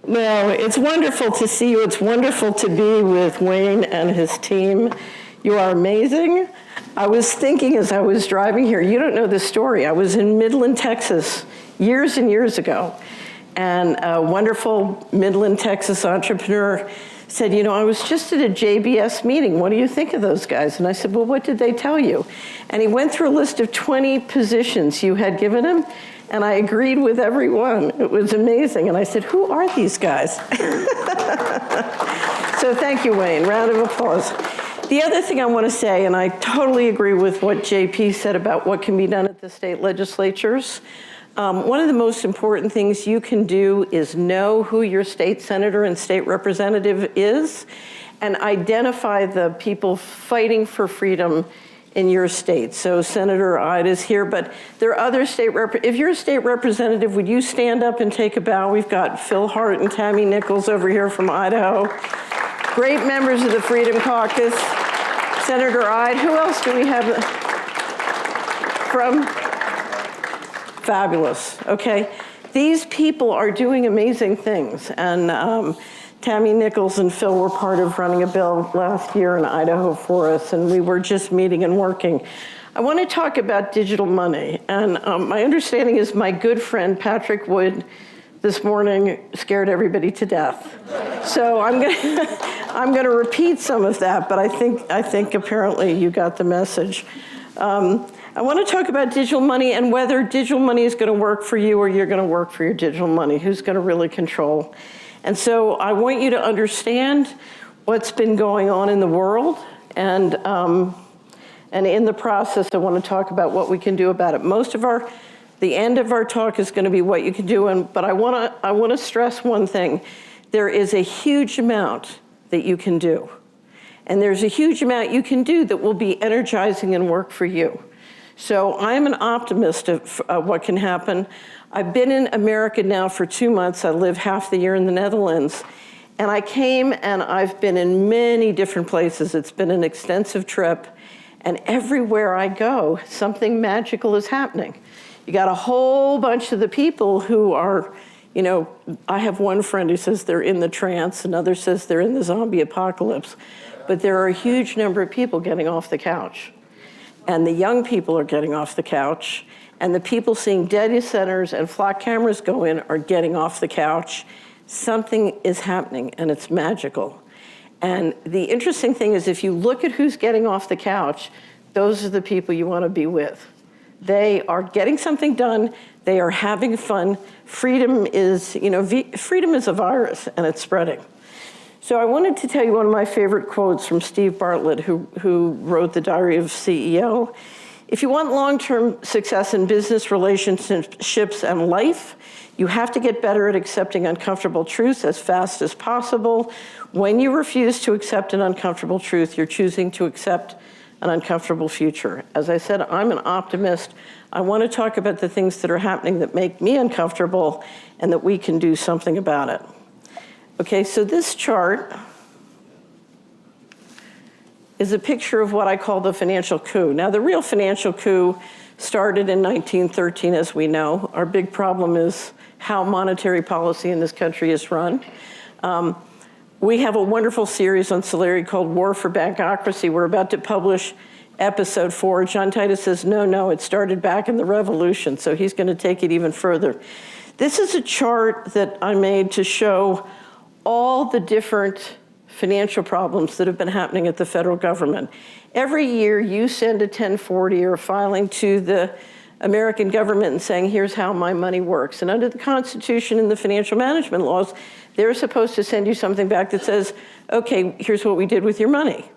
Well, it's wonderful to see you. It's wonderful to be with Wayne and his team. You are amazing. I was thinking as I was driving here, you don't know this story. I was in Midland, Texas, years and years ago, and a wonderful Midland, Texas entrepreneur said, you know, I was just at a JBS meeting. What do you think of those guys? And I said, well, what did they tell you? And he went through a list of 20 positions you had given him, and I agreed with every one. It was amazing. And I said, who are these guys? So thank you, Wayne. Round of applause. The other thing I want to say, and I totally agree with what JP said about what can be done at the state legislatures. One of the most important things you can do is know who your state senator and state representative is and identify the people fighting for freedom in your state. So Senator Ide is here, but there are other state if you're a state representative, would you stand up and take a bow? We've got Phil Hart and Tammy Nichols over here from Idaho. Great members of the Freedom Caucus. Senator Ide, who else do we have from? Fabulous, okay. These people are doing amazing things, and Tammy Nichols and Phil were part of running a bill last year in Idaho for us, and we were just meeting and working. I want to talk about digital money, and my understanding is my good friend Patrick Wood this morning scared everybody to death. So I'm gonna repeat some of that, but I think apparently you got the message. I want to talk about digital money and whether digital money is going to work for you or you're going to work for your digital money. Who's going to really control? And so I want you to understand what's been going on in the world, and in the process, I want to talk about what we can do about it. The end of our talk is going to be what you can do, but I want to stress one thing. There is a huge amount that you can do, and there's a huge amount you can do that will be energizing and work for you. So I'm an optimist of what can happen. I've been in America now for 2 months. I live half the year in the Netherlands. And I came and I've been in many different places. It's been an extensive trip. And everywhere I go, something magical is happening. You got a whole bunch of the people who are, you know, I have one friend who says they're in the trance, another says they're in the zombie apocalypse. But there are a huge number of people getting off the couch. And the young people are getting off the couch, and the people seeing data centers and flock cameras go in are getting off the couch. Something is happening, and it's magical. And the interesting thing is, if you look at who's getting off the couch, those are the people you want to be with. They are getting something done. They are having fun. Freedom is, freedom is a virus, and it's spreading. So I wanted to tell you one of my favorite quotes from Steve Bartlett, who wrote The Diary of a CEO. If you want long-term success in business relationships and life, you have to get better at accepting uncomfortable truths as fast as possible. When you refuse to accept an uncomfortable truth, you're choosing to accept an uncomfortable future. As I said, I'm an optimist. I want to talk about the things that are happening that make me uncomfortable and that we can do something about it. Okay, so this chart is a picture of what I call the financial coup. Now, the real financial coup started in 1913, as we know. Our big problem is how monetary policy in this country is run. We have a wonderful series on Solari called War for Bankocracy. We're about to publish episode 4. John Titus says, no, it started back in the Revolution, so he's going to take it even further. This is a chart that I made to show all the different financial problems that have been happening at the federal government. Every year you send a 1040 or a filing to the American government and saying, here's how my money works. And under the Constitution and the financial management laws, they're supposed to send you something back that says, okay, here's what we did with your money.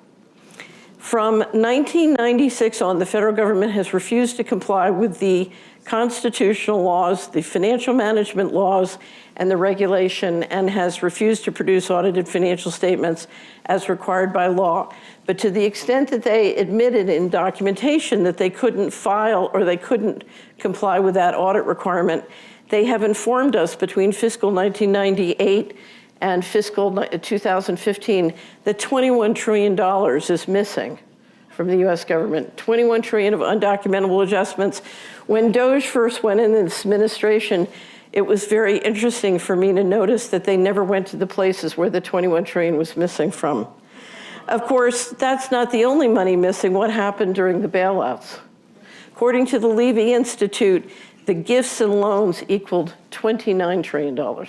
From 1996 on, the federal government has refused to comply with the constitutional laws, the financial management laws, and the regulation, and has refused to produce audited financial statements as required by law. But to the extent that they admitted in documentation that they couldn't file or they couldn't comply with that audit requirement, they have informed us between fiscal 1998 and fiscal 2015 that $21 trillion is missing from the US government, 21 trillion of undocumentable adjustments. When DOGE first went in this administration, it was very interesting for me to notice that they never went to the places where the 21 trillion was missing from. Of course, that's not the only money missing. What happened during the bailouts? According to the Levy Institute, the gifts and loans equaled $29 trillion.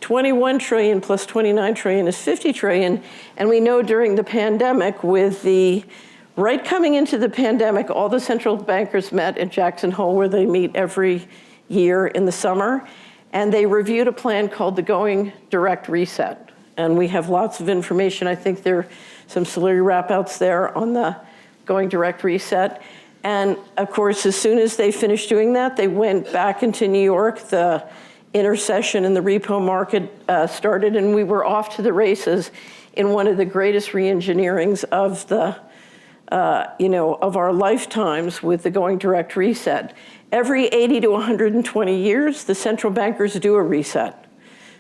21 trillion plus 29 trillion is 50 trillion. And we know during the pandemic, right coming into the pandemic, all the central bankers met at Jackson Hole, where they meet every year in the summer. And they reviewed a plan called the Going Direct Reset. And we have lots of information. I think there are some Solari wrap-outs there on the Going Direct Reset. And of course, as soon as they finished doing that, they went back into New York. The intercession in the repo market started, and we were off to the races in one of the greatest re-engineerings of of our lifetimes with the Going Direct Reset. Every 80 to 120 years, the central bankers do a reset.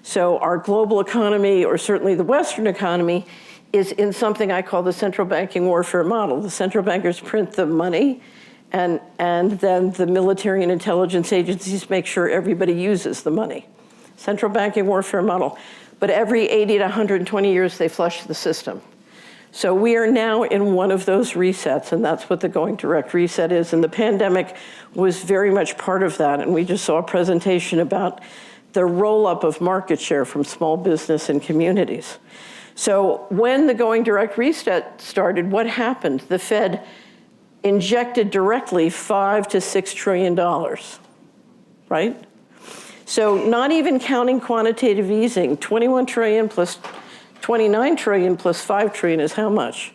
So our global economy, or certainly the Western economy, is in something I call the central banking warfare model. The central bankers print the money, and then the military and intelligence agencies make sure everybody uses the money. Central banking warfare model. But every 80 to 120 years, they flush the system. So we are now in one of those resets, and that's what the Going Direct Reset is. And the pandemic was very much part of that. And we just saw a presentation about the roll-up of market share from small business and communities. So when the Going Direct Reset started, what happened? The Fed injected directly $5 to $6 trillion, right? So not even counting quantitative easing, 21 trillion plus 29 trillion plus 5 trillion is how much?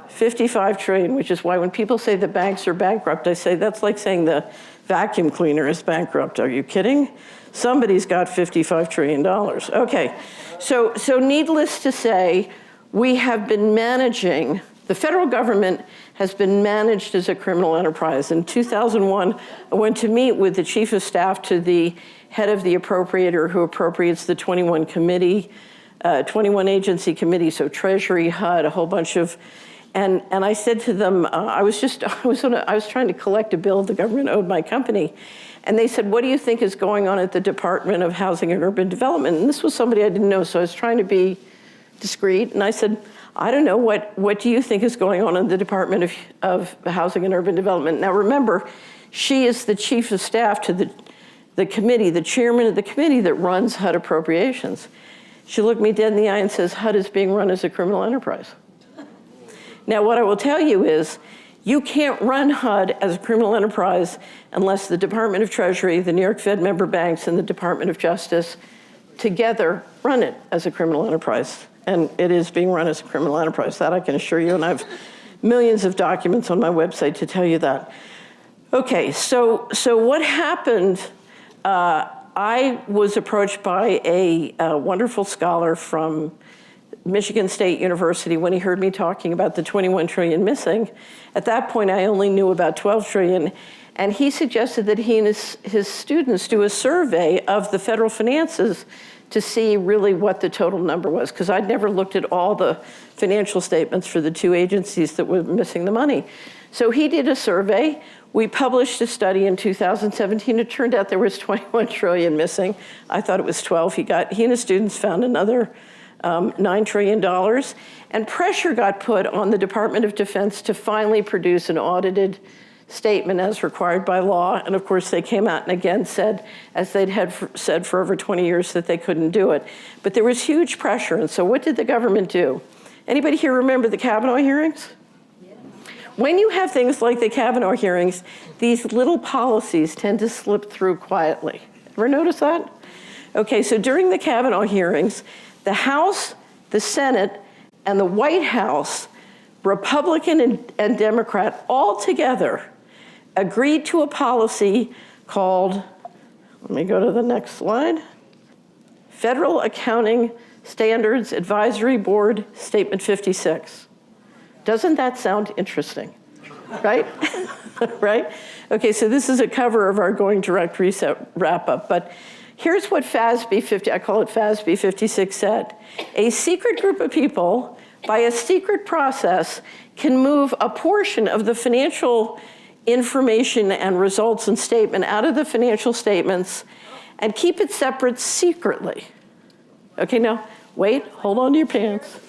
55 trillion, which is why when people say the banks are bankrupt, I say that's like saying the vacuum cleaner is bankrupt. Are you kidding? Somebody's got $55 trillion. Okay, so needless to say, we have been managing, the federal government has been managed as a criminal enterprise. In 2001, I went to meet with the chief of staff to the head of the appropriator who appropriates the 21 agency committee, so Treasury, HUD, a whole bunch of, and I said to them, I was trying to collect a bill the government owed my company. And they said, what do you think is going on at the Department of Housing and Urban Development? And this was somebody I didn't know, so I was trying to be discreet. And I said, I don't know, what do you think is going on in the Department of Housing and Urban Development? Now remember, she is the chief of staff to the committee, the chairman of the committee that runs HUD appropriations. She looked me dead in the eye and says, HUD is being run as a criminal enterprise. Now what I will tell you is, you can't run HUD as a criminal enterprise unless the Department of Treasury, the New York Fed member banks, and the Department of Justice together run it as a criminal enterprise. And it is being run as a criminal enterprise, that I can assure you, and I have millions of documents on my website to tell you that. Okay, so what happened, I was approached by a wonderful scholar from Michigan State University when he heard me talking about the 21 trillion missing. At that point, I only knew about 12 trillion. And he suggested that he and his students do a survey of the federal finances to see really what the total number was, because I'd never looked at all the financial statements for the two agencies that were missing the money. So he did a survey. We published a study in 2017. It turned out there was 21 trillion missing. I thought it was 12. He and his students found another $9 trillion, and pressure got put on the Department of Defense to finally produce an audited statement as required by law. And of course, they came out and again said, as they'd said for over 20 years, that they couldn't do it. But there was huge pressure, and so what did the government do? Anybody here remember the Kavanaugh hearings? Yeah. When you have things like the Kavanaugh hearings, these little policies tend to slip through quietly. Ever notice that? Okay, so during the Kavanaugh hearings, the House, the Senate, and the White House, Republican and Democrat, all together agreed to a policy called, let me go to the next slide, Federal Accounting Standards Advisory Board Statement 56. Doesn't that sound interesting, right? Right? Okay, so this is a cover of our Going Direct Reset wrap-up, but here's what FASB 50, I call it FASB 56 said. A secret group of people, by a secret process, can move a portion of the financial information and results and statement out of the financial statements and keep it separate secretly. Okay, now, wait, hold on to your pants.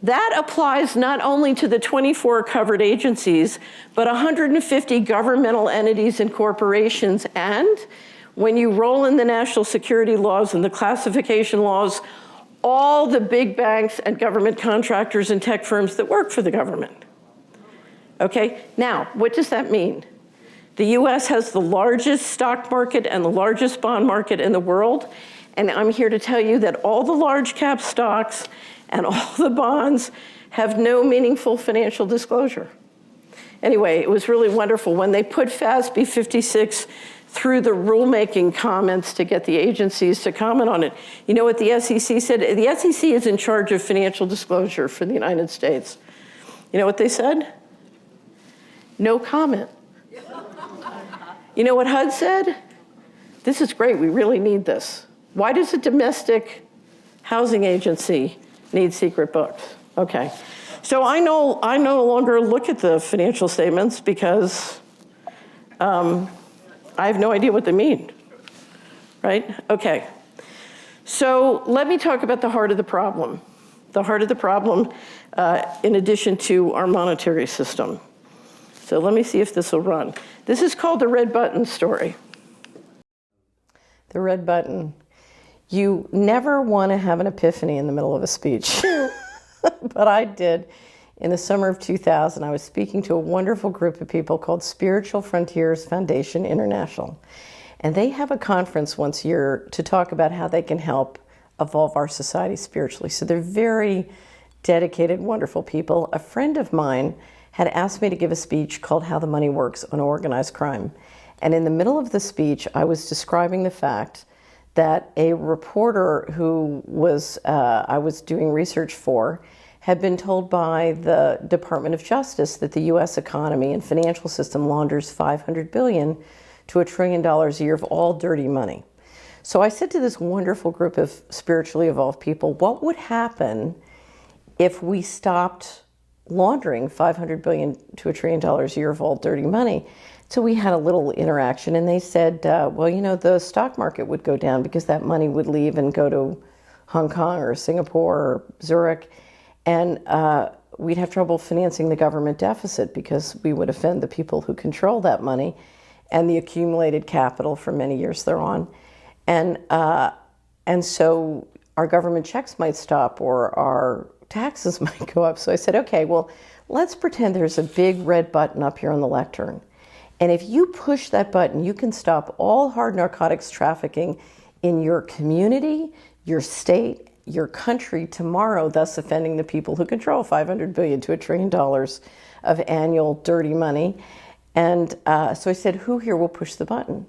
That applies not only to the 24 covered agencies, but 150 governmental entities and corporations. And when you roll in the national security laws and the classification laws, all the big banks and government contractors and tech firms that work for the government. Okay, now, what does that mean? The US has the largest stock market and the largest bond market in the world. And I'm here to tell you that all the large cap stocks and all the bonds have no meaningful financial disclosure. Anyway, it was really wonderful. When they put FASB 56 through the rulemaking comments to get the agencies to comment on it, you know what the SEC said? The SEC is in charge of financial disclosure for the United States. You know what they said? No comment. You know what HUD said? This is great, we really need this. Why does a domestic housing agency need secret books? Okay, so I no longer look at the financial statements because I have no idea what they mean, right? Okay, so let me talk about the heart of the problem. The heart of the problem, in addition to our monetary system. So let me see if this will run. This is called the red button story. The red button. You never want to have an epiphany in the middle of a speech, but I did. In the summer of 2000, I was speaking to a wonderful group of people called Spiritual Frontiers Foundation International. And they have a conference once a year to talk about how they can help evolve our society spiritually. So they're very dedicated, wonderful people. A friend of mine had asked me to give a speech called How the Money Works on Organized Crime. And in the middle of the speech, I was describing the fact that a reporter who I was doing research for had been told by the Department of Justice that the US economy and financial system launders $500 billion to $1 trillion a year of all dirty money. So I said to this wonderful group of spiritually evolved people, what would happen if we stopped laundering $500 billion to $1 trillion a year of all dirty money? So we had a little interaction, and they said, well, you know, the stock market would go down because that money would leave and go to Hong Kong or Singapore or Zurich, and we'd have trouble financing the government deficit because we would offend the people who control that money and the accumulated capital for many years thereon. And so our government checks might stop or our taxes might go up. So I said, okay, well, let's pretend there's a big red button up here on the lectern. And if you push that button, you can stop all hard narcotics trafficking in your community, your state, your country tomorrow, thus offending the people who control $500 billion to $1 trillion of annual dirty money. And so I said, who here will push the button?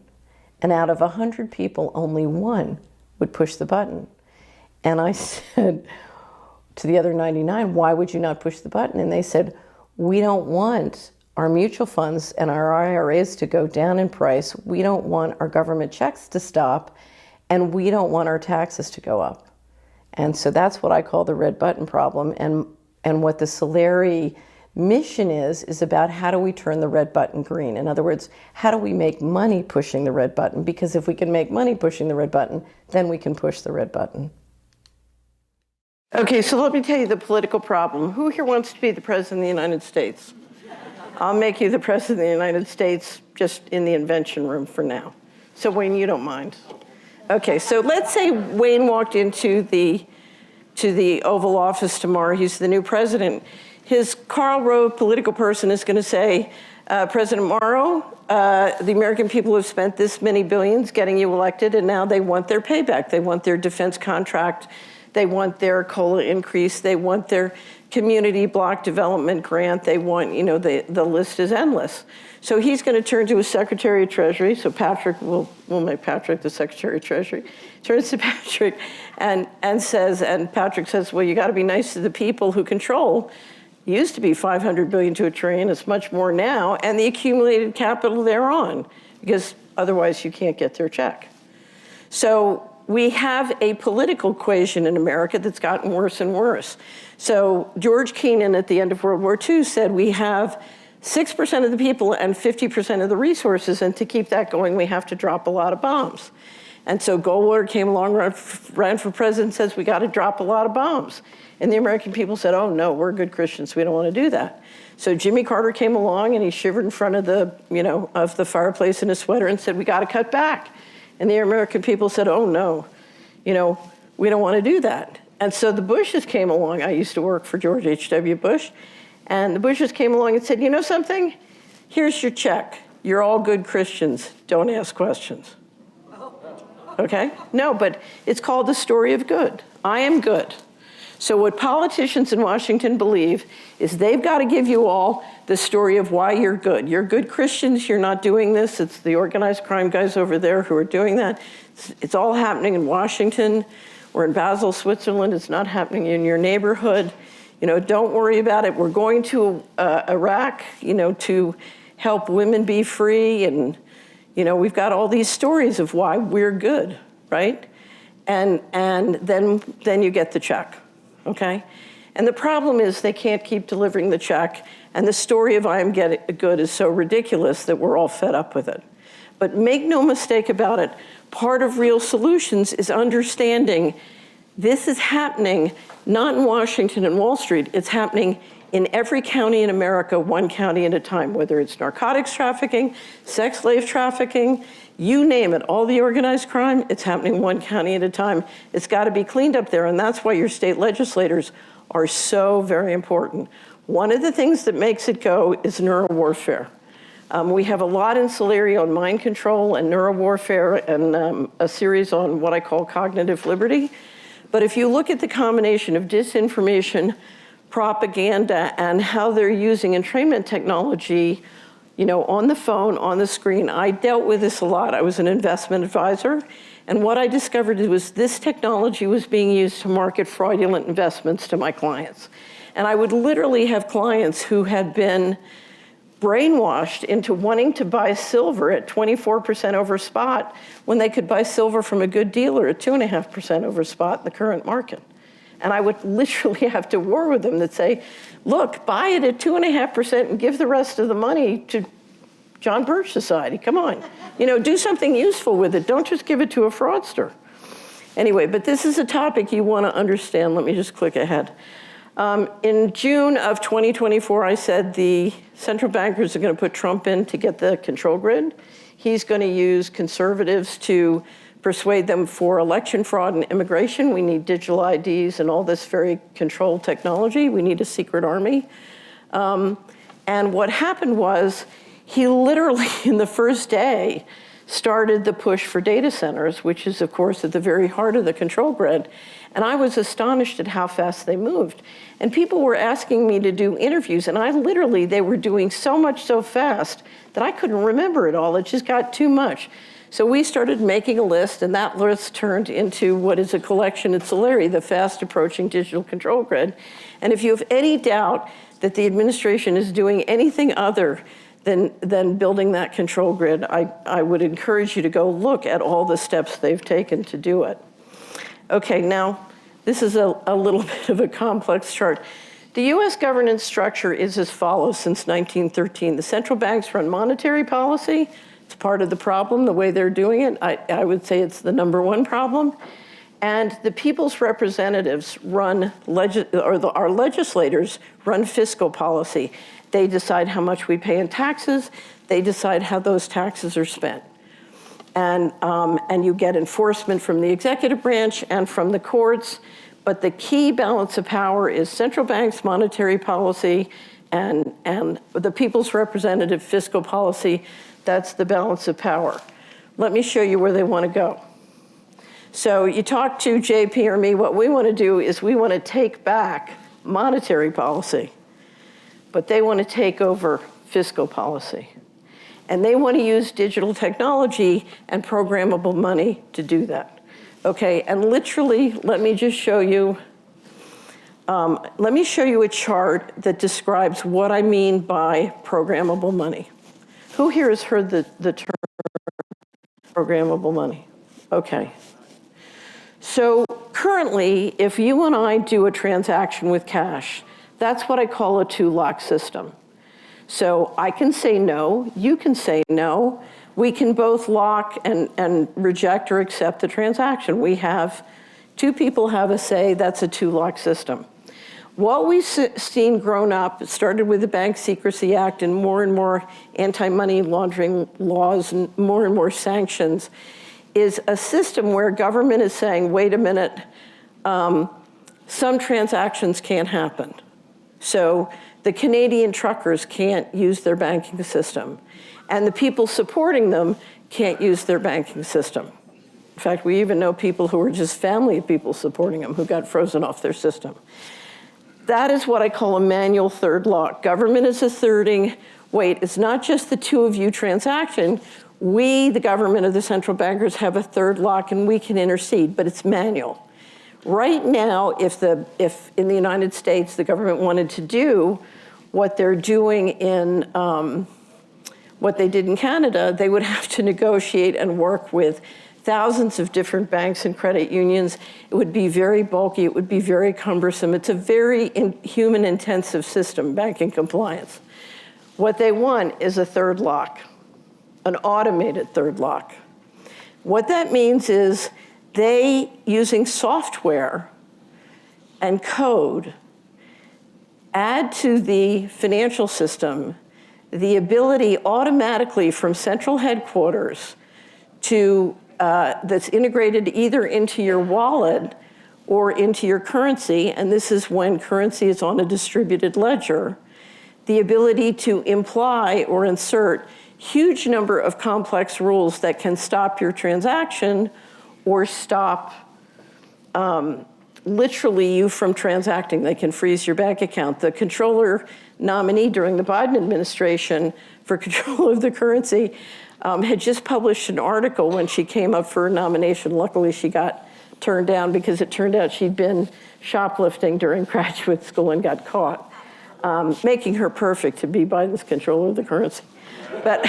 And out of 100 people, only one would push the button. And I said to the other 99, why would you not push the button? And they said, we don't want our mutual funds and our IRAs to go down in price. We don't want our government checks to stop, and we don't want our taxes to go up. And so that's what I call the red button problem. And what the Solari mission is about how do we turn the red button green? In other words, how do we make money pushing the red button? Because if we can make money pushing the red button, then we can push the red button. Okay, so let me tell you the political problem. Who here wants to be the President of the United States? I'll make you the President of the United States just in the invention room for now. So Wayne, you don't mind. Okay, so let's say Wayne walked into the Oval Office tomorrow. He's the new president. His Karl Rove political person is going to say, President Morrow, the American people have spent this many billions getting you elected, and now they want their payback. They want their defense contract. They want their COLA increase. They want their community block development grant. They want, you know, the list is endless. So he's going to turn to his Secretary of Treasury. So Patrick, we'll make Patrick the Secretary of Treasury. Turns to Patrick and Patrick says, well, you got to be nice to the people who control. It used to be $500 billion to $1 trillion. It's much more now, and the accumulated capital thereon, because otherwise you can't get their check. So we have a political equation in America that's gotten worse and worse. So George Kennan at the end of World War II said we have 6% of the people and 50% of the resources, and to keep that going, we have to drop a lot of bombs. And so Goldwater came along, ran for president, says we got to drop a lot of bombs. And the American people said, oh no, we're good Christians, we don't want to do that. So Jimmy Carter came along and he shivered in front of the fireplace in his sweater and said, we got to cut back. And the American people said, oh no, we don't want to do that. And so the Bushes came along. I used to work for George H.W. Bush. And the Bushes came along and said, you know something? Here's your check. You're all good Christians. Don't ask questions. Okay? No, but it's called the story of good. I am good. So what politicians in Washington believe is they've got to give you all the story of why you're good. You're good Christians. You're not doing this. It's the organized crime guys over there who are doing that. It's all happening in Washington or in Basel, Switzerland. It's not happening in your neighborhood. Don't worry about it. We're going to Iraq, to help women be free. And, we've got all these stories of why we're good, right? And then you get the check, okay? And the problem is they can't keep delivering the check. And the story of I am good is so ridiculous that we're all fed up with it. But make no mistake about it, part of real solutions is understanding this is happening not in Washington and Wall Street, it's happening in every county in America, one county at a time, whether it's narcotics trafficking, sex slave trafficking, you name it, all the organized crime, it's happening one county at a time. It's got to be cleaned up there, and that's why your state legislators are so very important. One of the things that makes it go is neurowarfare. We have a lot in Solari on mind control and neurowarfare and a series on what I call cognitive liberty. But if you look at the combination of disinformation, propaganda, and how they're using entrainment technology, on the phone, on the screen, I dealt with this a lot. I was an investment advisor. And what I discovered was this technology was being used to market fraudulent investments to my clients. And I would literally have clients who had been brainwashed into wanting to buy silver at 24% over spot when they could buy silver from a good dealer at 2.5% over spot in the current market. And I would literally have to war with them that say, look, buy it at 2.5% and give the rest of the money to John Birch Society. Come on, do something useful with it. Don't just give it to a fraudster. Anyway, but this is a topic you want to understand. Let me just click ahead. In June of 2024, I said the central bankers are going to put Trump in to get the control grid. He's going to use conservatives to persuade them for election fraud and immigration. We need digital IDs and all this very controlled technology. We need a secret army. And what happened was he literally, in the first day, started the push for data centers, which is, of course, at the very heart of the control grid. And I was astonished at how fast they moved. And people were asking me to do interviews, and they were doing so much so fast that I couldn't remember it all. It just got too much. So we started making a list, and that list turned into what is a collection at Solari, the fast approaching digital control grid. And if you have any doubt that the administration is doing anything other than building that control grid, I would encourage you to go look at all the steps they've taken to do it. Okay, now, this is a little bit of a complex chart. The US governance structure is as follows since 1913. The central banks run monetary policy. It's part of the problem, the way they're doing it. I would say it's the number one problem. And the people's representatives our legislators run fiscal policy. They decide how much we pay in taxes. They decide how those taxes are spent. And you get enforcement from the executive branch and from the courts. But the key balance of power is central banks, monetary policy, and the people's representative fiscal policy. That's the balance of power. Let me show you where they want to go. So you talk to JP or me, what we want to do is we want to take back monetary policy, but they want to take over fiscal policy. And they want to use digital technology and programmable money to do that. Okay, and literally, let me just show you, a chart that describes what I mean by programmable money. Who here has heard the term programmable money? Okay. So currently, if you and I do a transaction with cash, that's what I call a two-lock system. So I can say no, you can say no. We can both lock and reject or accept the transaction. We have, two people have a say, that's a two-lock system. What we've seen grown up, it started with the Bank Secrecy Act and more anti-money laundering laws and more sanctions, is a system where government is saying, wait a minute, some transactions can't happen. So the Canadian truckers can't use their banking system, and the people supporting them can't use their banking system. In fact, we even know people who are just family of people supporting them who got frozen off their system. That is what I call a manual third lock. Government is asserting, wait, it's not just the two of you transaction. We, the government of the central bankers, have a third lock and we can intercede, but it's manual. Right now, if in the United States the government wanted to do what they're doing in, what they did in Canada, they would have to negotiate and work with thousands of different banks and credit unions. It would be very bulky, it would be very cumbersome. It's a very human-intensive system, banking compliance. What they want is a third lock, an automated third lock. What that means is they, using software and code, add to the financial system the ability automatically from central headquarters to that's integrated either into your wallet or into your currency, and this is when currency is on a distributed ledger, the ability to imply or insert huge number of complex rules that can stop your transaction or stop literally you from transacting. They can freeze your bank account. The controller nominee during the Biden administration for control of the currency had just published an article when she came up for a nomination. Luckily, she got turned down because it turned out she'd been shoplifting during graduate school and got caught, making her perfect to be Biden's controller of the currency. But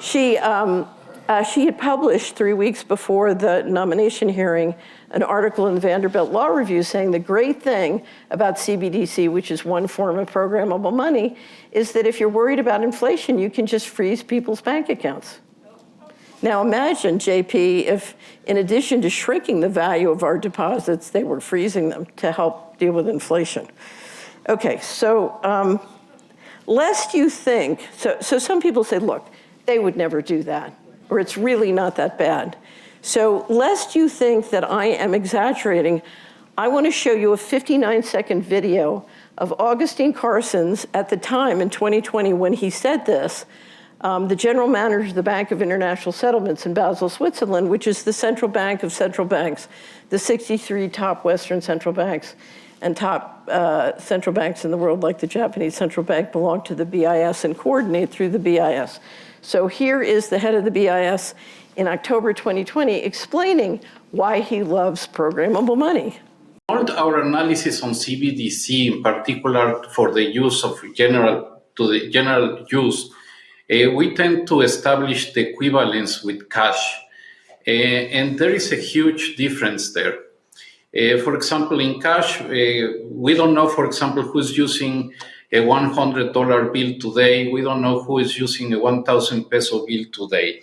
she had published 3 weeks before the nomination hearing an article in the Vanderbilt Law Review saying the great thing about CBDC, which is one form of programmable money, is that if you're worried about inflation, you can just freeze people's bank accounts. Now imagine, JP, if in addition to shrinking the value of our deposits, they were freezing them to help deal with inflation. Okay, so lest you think, so some people say, look, they would never do that, or it's really not that bad. So lest you think that I am exaggerating, I want to show you a 59-second video of Augustine Carson's, at the time in 2020 when he said this, the general manager of the Bank of International Settlements in Basel, Switzerland, which is the central bank of central banks, the 63 top Western central banks and top central banks in the world, like the Japanese central bank, belong to the BIS and coordinate through the BIS. So here is the head of the BIS in October 2020 explaining why he loves programmable money. Our analysis on CBDC, in particular for the use of general use, we tend to establish the equivalence with cash, and there is a huge difference there. For example, in cash, we don't know, for example, who's using a $100 bill today. We don't know who is using a 1,000 peso bill today.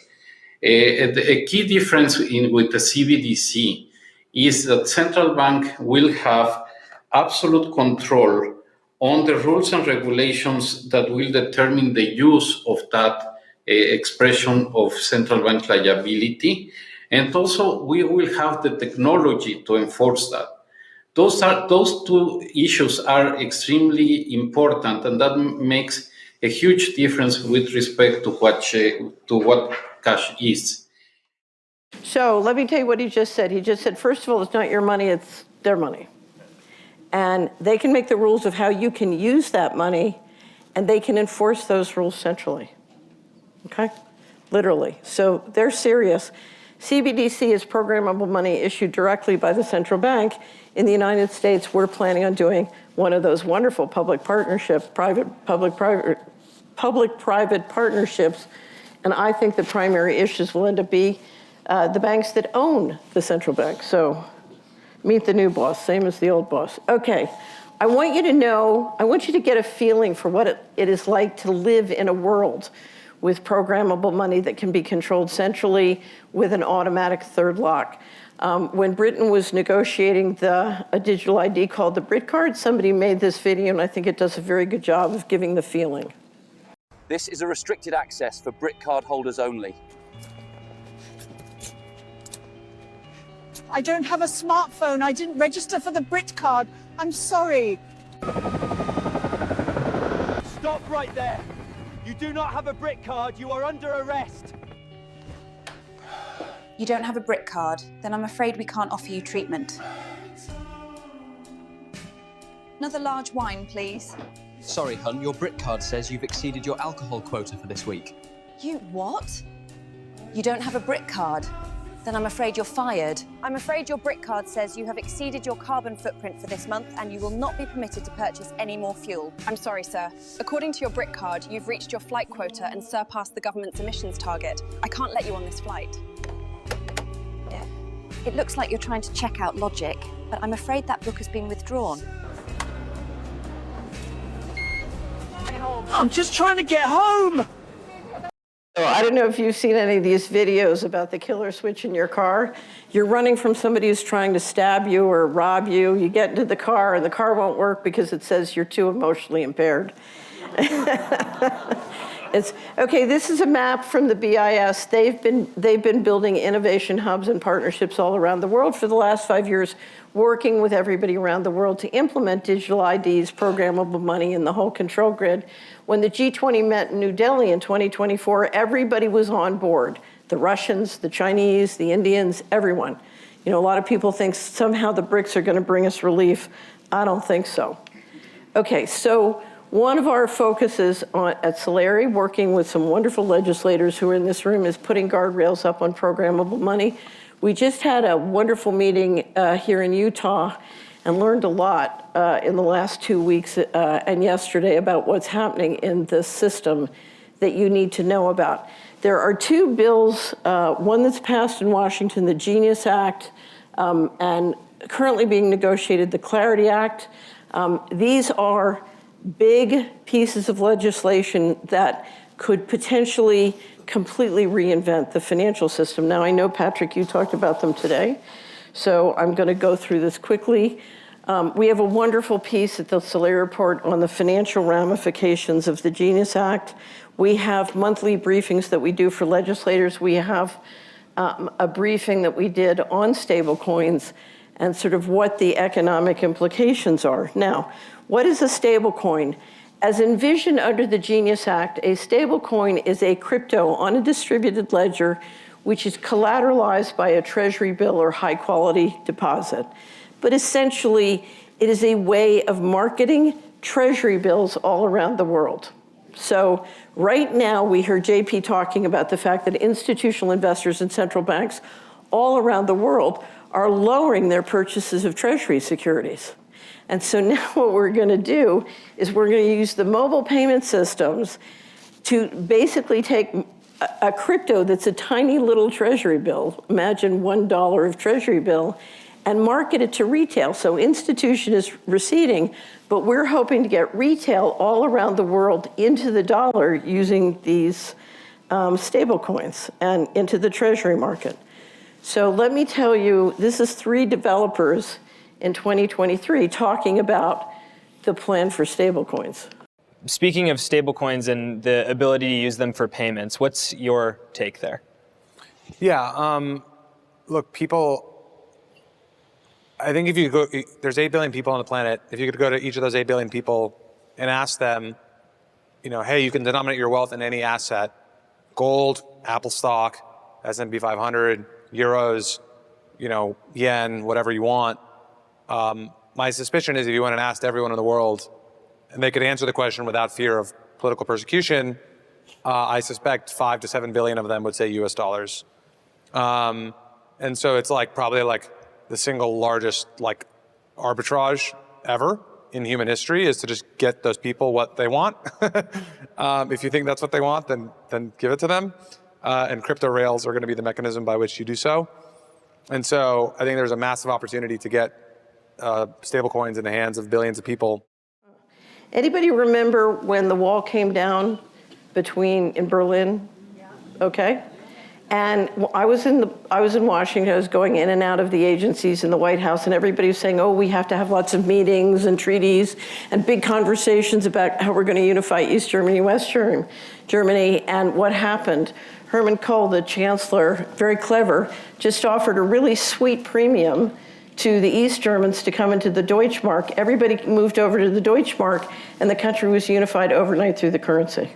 A key difference with the CBDC is that central bank will have absolute control on the rules and regulations that will determine the use of that expression of central bank liability. And also we will have the technology to enforce that. Those two issues are extremely important, and that makes a huge difference with respect to what cash is. So let me tell you what he just said. He just said, first of all, it's not your money, it's their money. And they can make the rules of how you can use that money, and they can enforce those rules centrally, okay? Literally. So they're serious. CBDC is programmable money issued directly by the central bank. In the United States, we're planning on doing one of those wonderful public-private partnerships. And I think the primary issues will end up being the banks that own the central bank. So meet the new boss, same as the old boss. Okay, I want you to know, I want you to get a feeling for what it is like to live in a world with programmable money that can be controlled centrally with an automatic third lock. When Britain was negotiating a digital ID called the Brit card, somebody made this video, and I think it does a very good job of giving the feeling. This is a restricted access for Brit card holders only. I don't have a smartphone. I didn't register for the Brit card. I'm sorry. Stop right there. You do not have a Brit card. You are under arrest. You don't have a Brit card, then I'm afraid we can't offer you treatment. Another large wine, please. Sorry, hun, your Brit card says you've exceeded your alcohol quota for this week. You what? You don't have a Brit card? Then I'm afraid you're fired. I'm afraid your Brit card says you have exceeded your carbon footprint for this month and you will not be permitted to purchase any more fuel. I'm sorry, sir. According to your Brit card, you've reached your flight quota and surpassed the government's emissions target. I can't let you on this flight. It looks like you're trying to check out logic, but I'm afraid that book has been withdrawn. I'm just trying to get home. So I don't know if you've seen any of these videos about the killer switch in your car. You're running from somebody who's trying to stab you or rob you. You get into the car and the car won't work because it says you're too emotionally impaired. Okay, this is a map from the BIS. They've been building innovation hubs and partnerships all around the world for the last 5 years, working with everybody around the world to implement digital IDs, programmable money, and the whole control grid. When the G20 met in New Delhi in 2024, everybody was on board. The Russians, the Chinese, the Indians, everyone. You know, a lot of people think somehow the BRICS are going to bring us relief. I don't think so. Okay, so one of our focuses at Solari, working with some wonderful legislators who are in this room, is putting guardrails up on programmable money. We just had a wonderful meeting here in Utah and learned a lot in the last 2 weeks and yesterday about what's happening in the system that you need to know about. There are two bills, one that's passed in Washington, the Genius Act, and currently being negotiated, the Clarity Act. These are big pieces of legislation that could potentially completely reinvent the financial system. Now, I know, Patrick, you talked about them today, so I'm going to go through this quickly. We have a wonderful piece at the Solari Report on the financial ramifications of the Genius Act. We have monthly briefings that we do for legislators. We have a briefing that we did on stablecoins and sort of what the economic implications are. Now, what is a stablecoin? As envisioned under the Genius Act, a stablecoin is a crypto on a distributed ledger which is collateralized by a treasury bill or high-quality deposit. But essentially, it is a way of marketing treasury bills all around the world. So right now, we heard JP talking about the fact that institutional investors and central banks all around the world are lowering their purchases of treasury securities. And so now what we're going to do is we're going to use the mobile payment systems to basically take a crypto that's a tiny little treasury bill, imagine $1 of treasury bill, and market it to retail. So institution is receding, but we're hoping to get retail all around the world into the dollar using these stable coins and into the treasury market. So let me tell you, this is 3 developers in 2023 talking about the plan for stablecoins. Speaking of stablecoins and the ability to use them for payments, what's your take there? Yeah, look, I think if you go, there's 8 billion people on the planet. If you could go to each of those 8 billion people and ask them, you know, hey, you can denominate your wealth in any asset, gold, Apple stock, S&P 500, euros, you know, yen, whatever you want. My suspicion is if you went and asked everyone in the world and they could answer the question without fear of political persecution, I suspect 5 to 7 billion of them would say US dollars. And so it's like probably like the single largest like arbitrage ever in human history is to just get those people what they want. If you think that's what they want, then give it to them. And crypto rails are going to be the mechanism by which you do so. And so I think there's a massive opportunity to get stable coins in the hands of billions of people. Anybody remember when the wall came down in Berlin? Yeah. Okay. And I was in Washington. I was going in and out of the agencies in the White House, and everybody was saying, oh, we have to have lots of meetings and treaties and big conversations about how we're going to unify East Germany, West Germany. And what happened? Hermann Kohl, the chancellor, very clever, just offered a really sweet premium to the East Germans to come into the Deutschmark. Everybody moved over to the Deutschmark, and the country was unified overnight through the currency.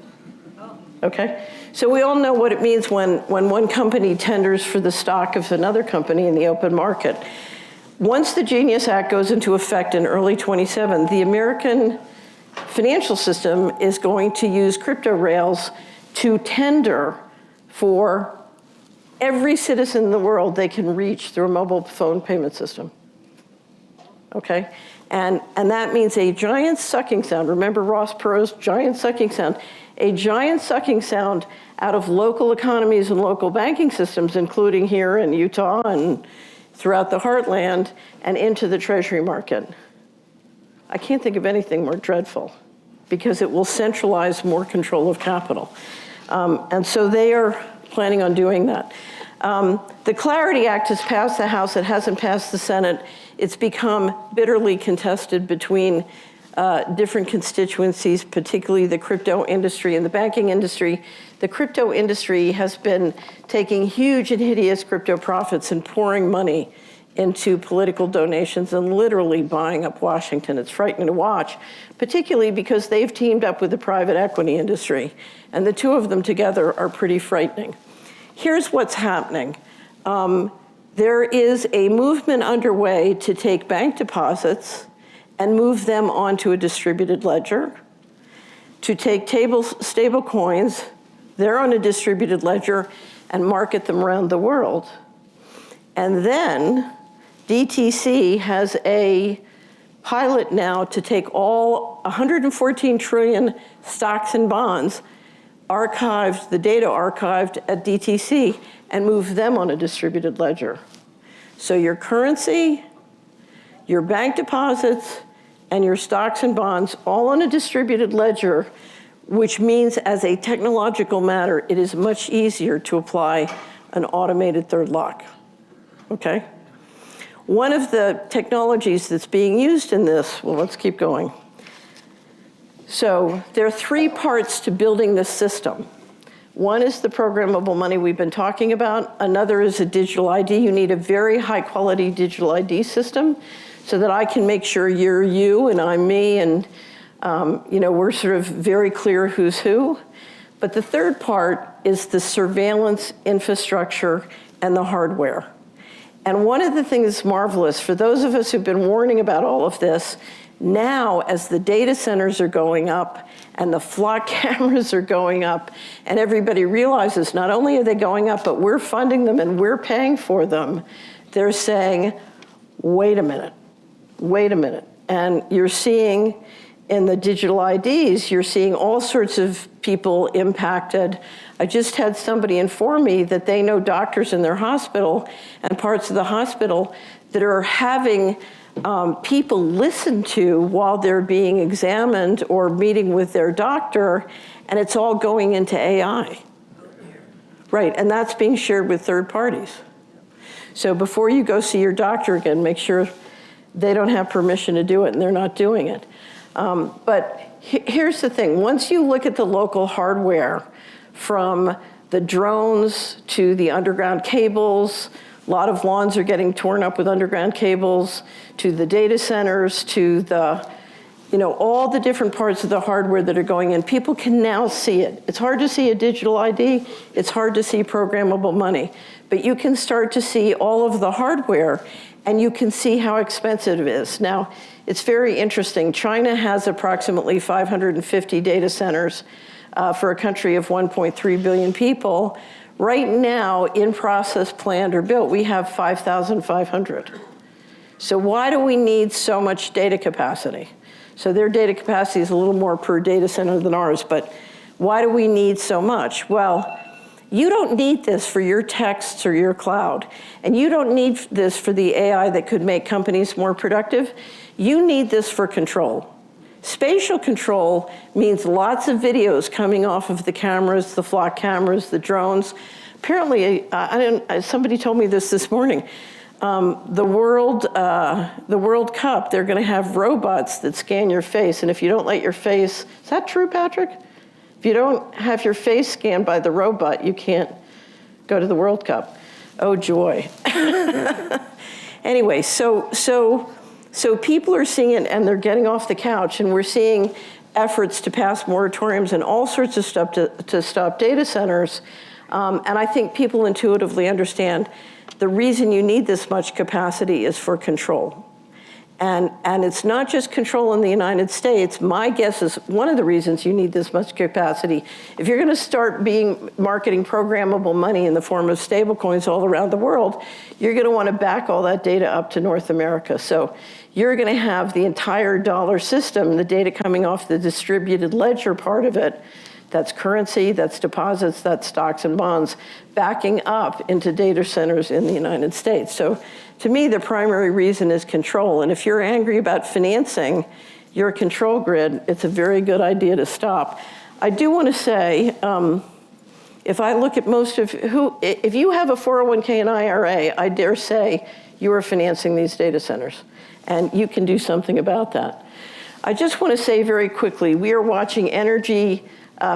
Okay? So we all know what it means when one company tenders for the stock of another company in the open market. Once the Genius Act goes into effect in early 27, the American financial system is going to use crypto rails to tender for every citizen in the world they can reach through a mobile phone payment system. Okay? And that means a giant sucking sound. Remember Ross Perot's giant sucking sound? A giant sucking sound out of local economies and local banking systems, including here in Utah and throughout the heartland, and into the Treasury market. I can't think of anything more dreadful, because it will centralize more control of capital. And so they are planning on doing that. The Clarity Act has passed the House. It hasn't passed the Senate. It's become bitterly contested between different constituencies, particularly the crypto industry and the banking industry. The crypto industry has been taking huge and hideous crypto profits and pouring money into political donations and literally buying up Washington. It's frightening to watch, particularly because they've teamed up with the private equity industry, and the two of them together are pretty frightening. Here's what's happening. There is a movement underway to take bank deposits and move them onto a distributed ledger, to take stable coins, they're on a distributed ledger, and market them around the world. And then DTC has a pilot now to take all 114 trillion stocks and bonds archived, the data archived at DTC, and move them on a distributed ledger. So your currency, your bank deposits, and your stocks and bonds all on a distributed ledger, which means as a technological matter, it is much easier to apply an automated third lock, okay? One of the technologies that's being used in this, well, let's keep going. So there are three parts to building this system. One is the programmable money we've been talking about. Another is a digital ID. You need a very high quality digital ID system so that I can make sure you're you and I'm me, and we're sort of very clear who's who. But the third part is the surveillance infrastructure and the hardware. And one of the things that's marvelous, for those of us who've been warning about all of this, now as the data centers are going up and the flock cameras are going up, and everybody realizes not only are they going up, but we're funding them and we're paying for them, they're saying, wait a minute. And you're seeing in the digital IDs, you're seeing all sorts of people impacted. I just had somebody inform me that they know doctors in their hospital and parts of the hospital that are having people listen to while they're being examined or meeting with their doctor, and it's all going into AI. Right, and that's being shared with third parties. So before you go see your doctor again, make sure they don't have permission to do it and they're not doing it. But here's the thing. Once you look at the local hardware, from the drones to the underground cables, a lot of lawns are getting torn up with underground cables, to the data centers, to the, all the different parts of the hardware that are going in. People can now see it. It's hard to see a digital ID. It's hard to see programmable money. But you can start to see all of the hardware, and you can see how expensive it is. Now, it's very interesting. China has approximately 550 data centers for a country of 1.3 billion people. Right now, in process, planned, or built, we have 5,500. So why do we need so much data capacity? So their data capacity is a little more per data center than ours, but why do we need so much? Well, You don't need this for your texts or your cloud. And you don't need this for the AI that could make companies more productive. You need this for control. Spatial control means lots of videos coming off of the cameras, the flock cameras, the drones. Apparently, somebody told me this morning. The World Cup, they're going to have robots that scan your face, and if you don't let your face, is that true, Patrick? If you don't have your face scanned by the robot, you can't go to the World Cup. Oh, joy. Anyway, so people are seeing it, and they're getting off the couch, and we're seeing efforts to pass moratoriums and all sorts of stuff to stop data centers. And I think people intuitively understand the reason you need this much capacity is for control. And it's not just control in the United States. My guess is one of the reasons you need this much capacity, if you're going to start marketing programmable money in the form of stablecoins all around the world, you're going to want to back all that data up to North America. So you're going to have the entire dollar system, the data coming off the distributed ledger part of it, that's currency, that's deposits, that's stocks and bonds, backing up into data centers in the United States. So to me, the primary reason is control. And if you're angry about financing your control grid, it's a very good idea to stop. I do want to say, if I look at if you have a 401k and IRA, I dare say you are financing these data centers, and you can do something about that. I just want to say very quickly, we are watching energy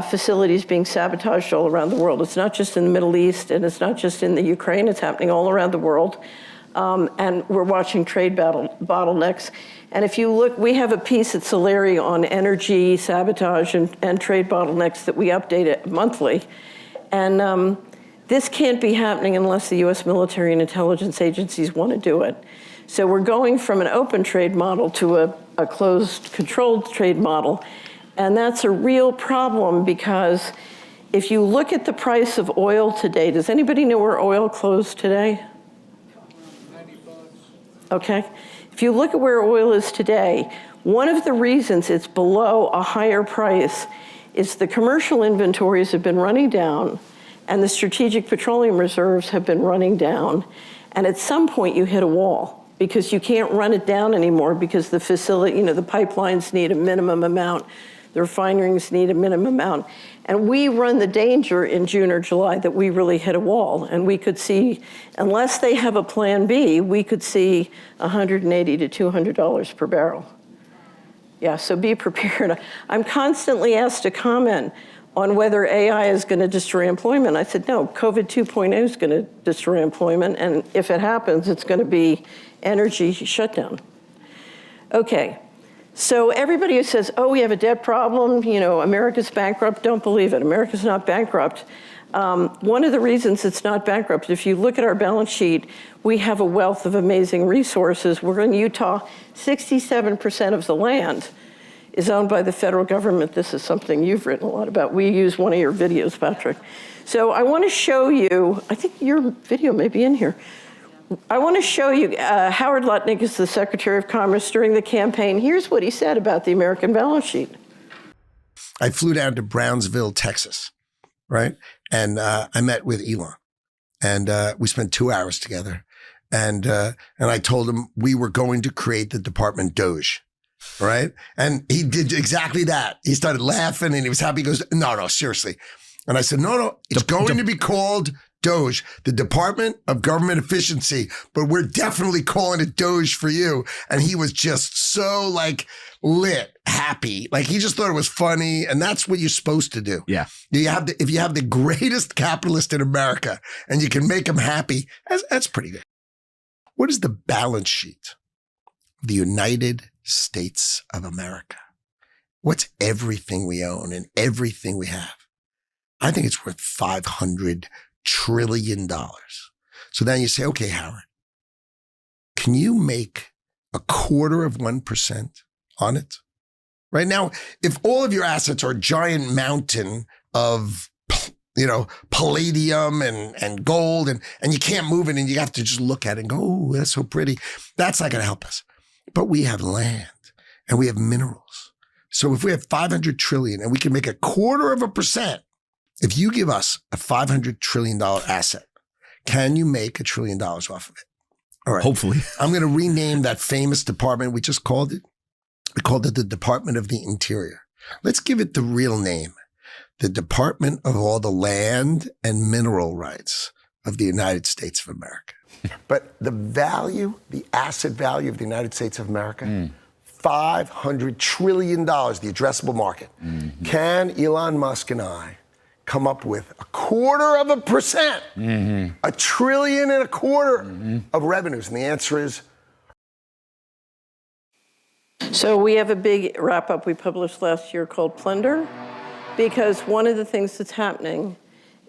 facilities being sabotaged all around the world. It's not just in the Middle East, and it's not just in the Ukraine, it's happening all around the world. And we're watching trade bottlenecks. And if you look, we have a piece at Solari on energy sabotage and trade bottlenecks that we update it monthly. And this can't be happening unless the US military and intelligence agencies want to do it. So we're going from an open trade model to a closed, controlled trade model. And that's a real problem because if you look at the price of oil today, does anybody know where oil closed today? Okay. If you look at where oil is today, one of the reasons it's below a higher price is the commercial inventories have been running down and the strategic petroleum reserves have been running down. And at some point you hit a wall because you can't run it down anymore because the facility, the pipelines need a minimum amount. The refineries need a minimum amount. And we run the danger in June or July that we really hit a wall. And we could see, unless they have a plan B, we could see $180 to $200 per barrel. Yeah, so be prepared. I'm constantly asked to comment on whether AI is going to destroy employment. I said, no, COVID 2.0 is going to destroy employment. And if it happens, it's going to be energy shutdown. Okay. So everybody who says, oh, we have a debt problem, America's bankrupt, don't believe it. America's not bankrupt. One of the reasons it's not bankrupt, if you look at our balance sheet, we have a wealth of amazing resources. We're in Utah, 67% of the land is owned by the federal government. This is something you've written a lot about. We use one of your videos, Patrick. So I want to show you, I think your video may be in here. I want to show you, Howard Lutnick is the Secretary of Commerce during the campaign. Here's what he said about the American balance sheet. I flew down to Brownsville, Texas, right? And I met with Elon. And we spent 2 hours together. And I told him we were going to create the department Doge, right? And he did exactly that. He started laughing and he was happy. He goes, no, seriously. And I said, no, it's going to be called Doge, the Department of Government Efficiency, but we're definitely calling it Doge for you. And he was just so lit, happy. He just thought it was funny. And that's what you're supposed to do. Yeah. If you have the greatest capitalist in America and you can make him happy, that's pretty good. What is the balance sheet of the United States of America? What's everything we own and everything we have? I think it's worth $500 trillion. So then you say, okay, Howard, can you make 0.25% on it? Right now, if all of your assets are a giant mountain of, palladium and gold and you can't move it and you have to just look at it and go, oh, that's so pretty. That's not going to help us. But we have land and we have minerals. So if we have 500 trillion and we can make 0.25%, If you give us a $500 trillion asset, can you make $1 trillion off of it? All right. Hopefully. I'm going to rename that famous department we just called it. We called it the Department of the Interior. Let's give it the real name. The Department of all the land and mineral rights of the United States of America. But the value, the asset value of the United States of America, $500 trillion, the addressable market. Can Elon Musk and I come up with 0.25%, $1.25 trillion of revenues? And the answer is. So we have a big wrap-up we published last year called Plunder, because one of the things that's happening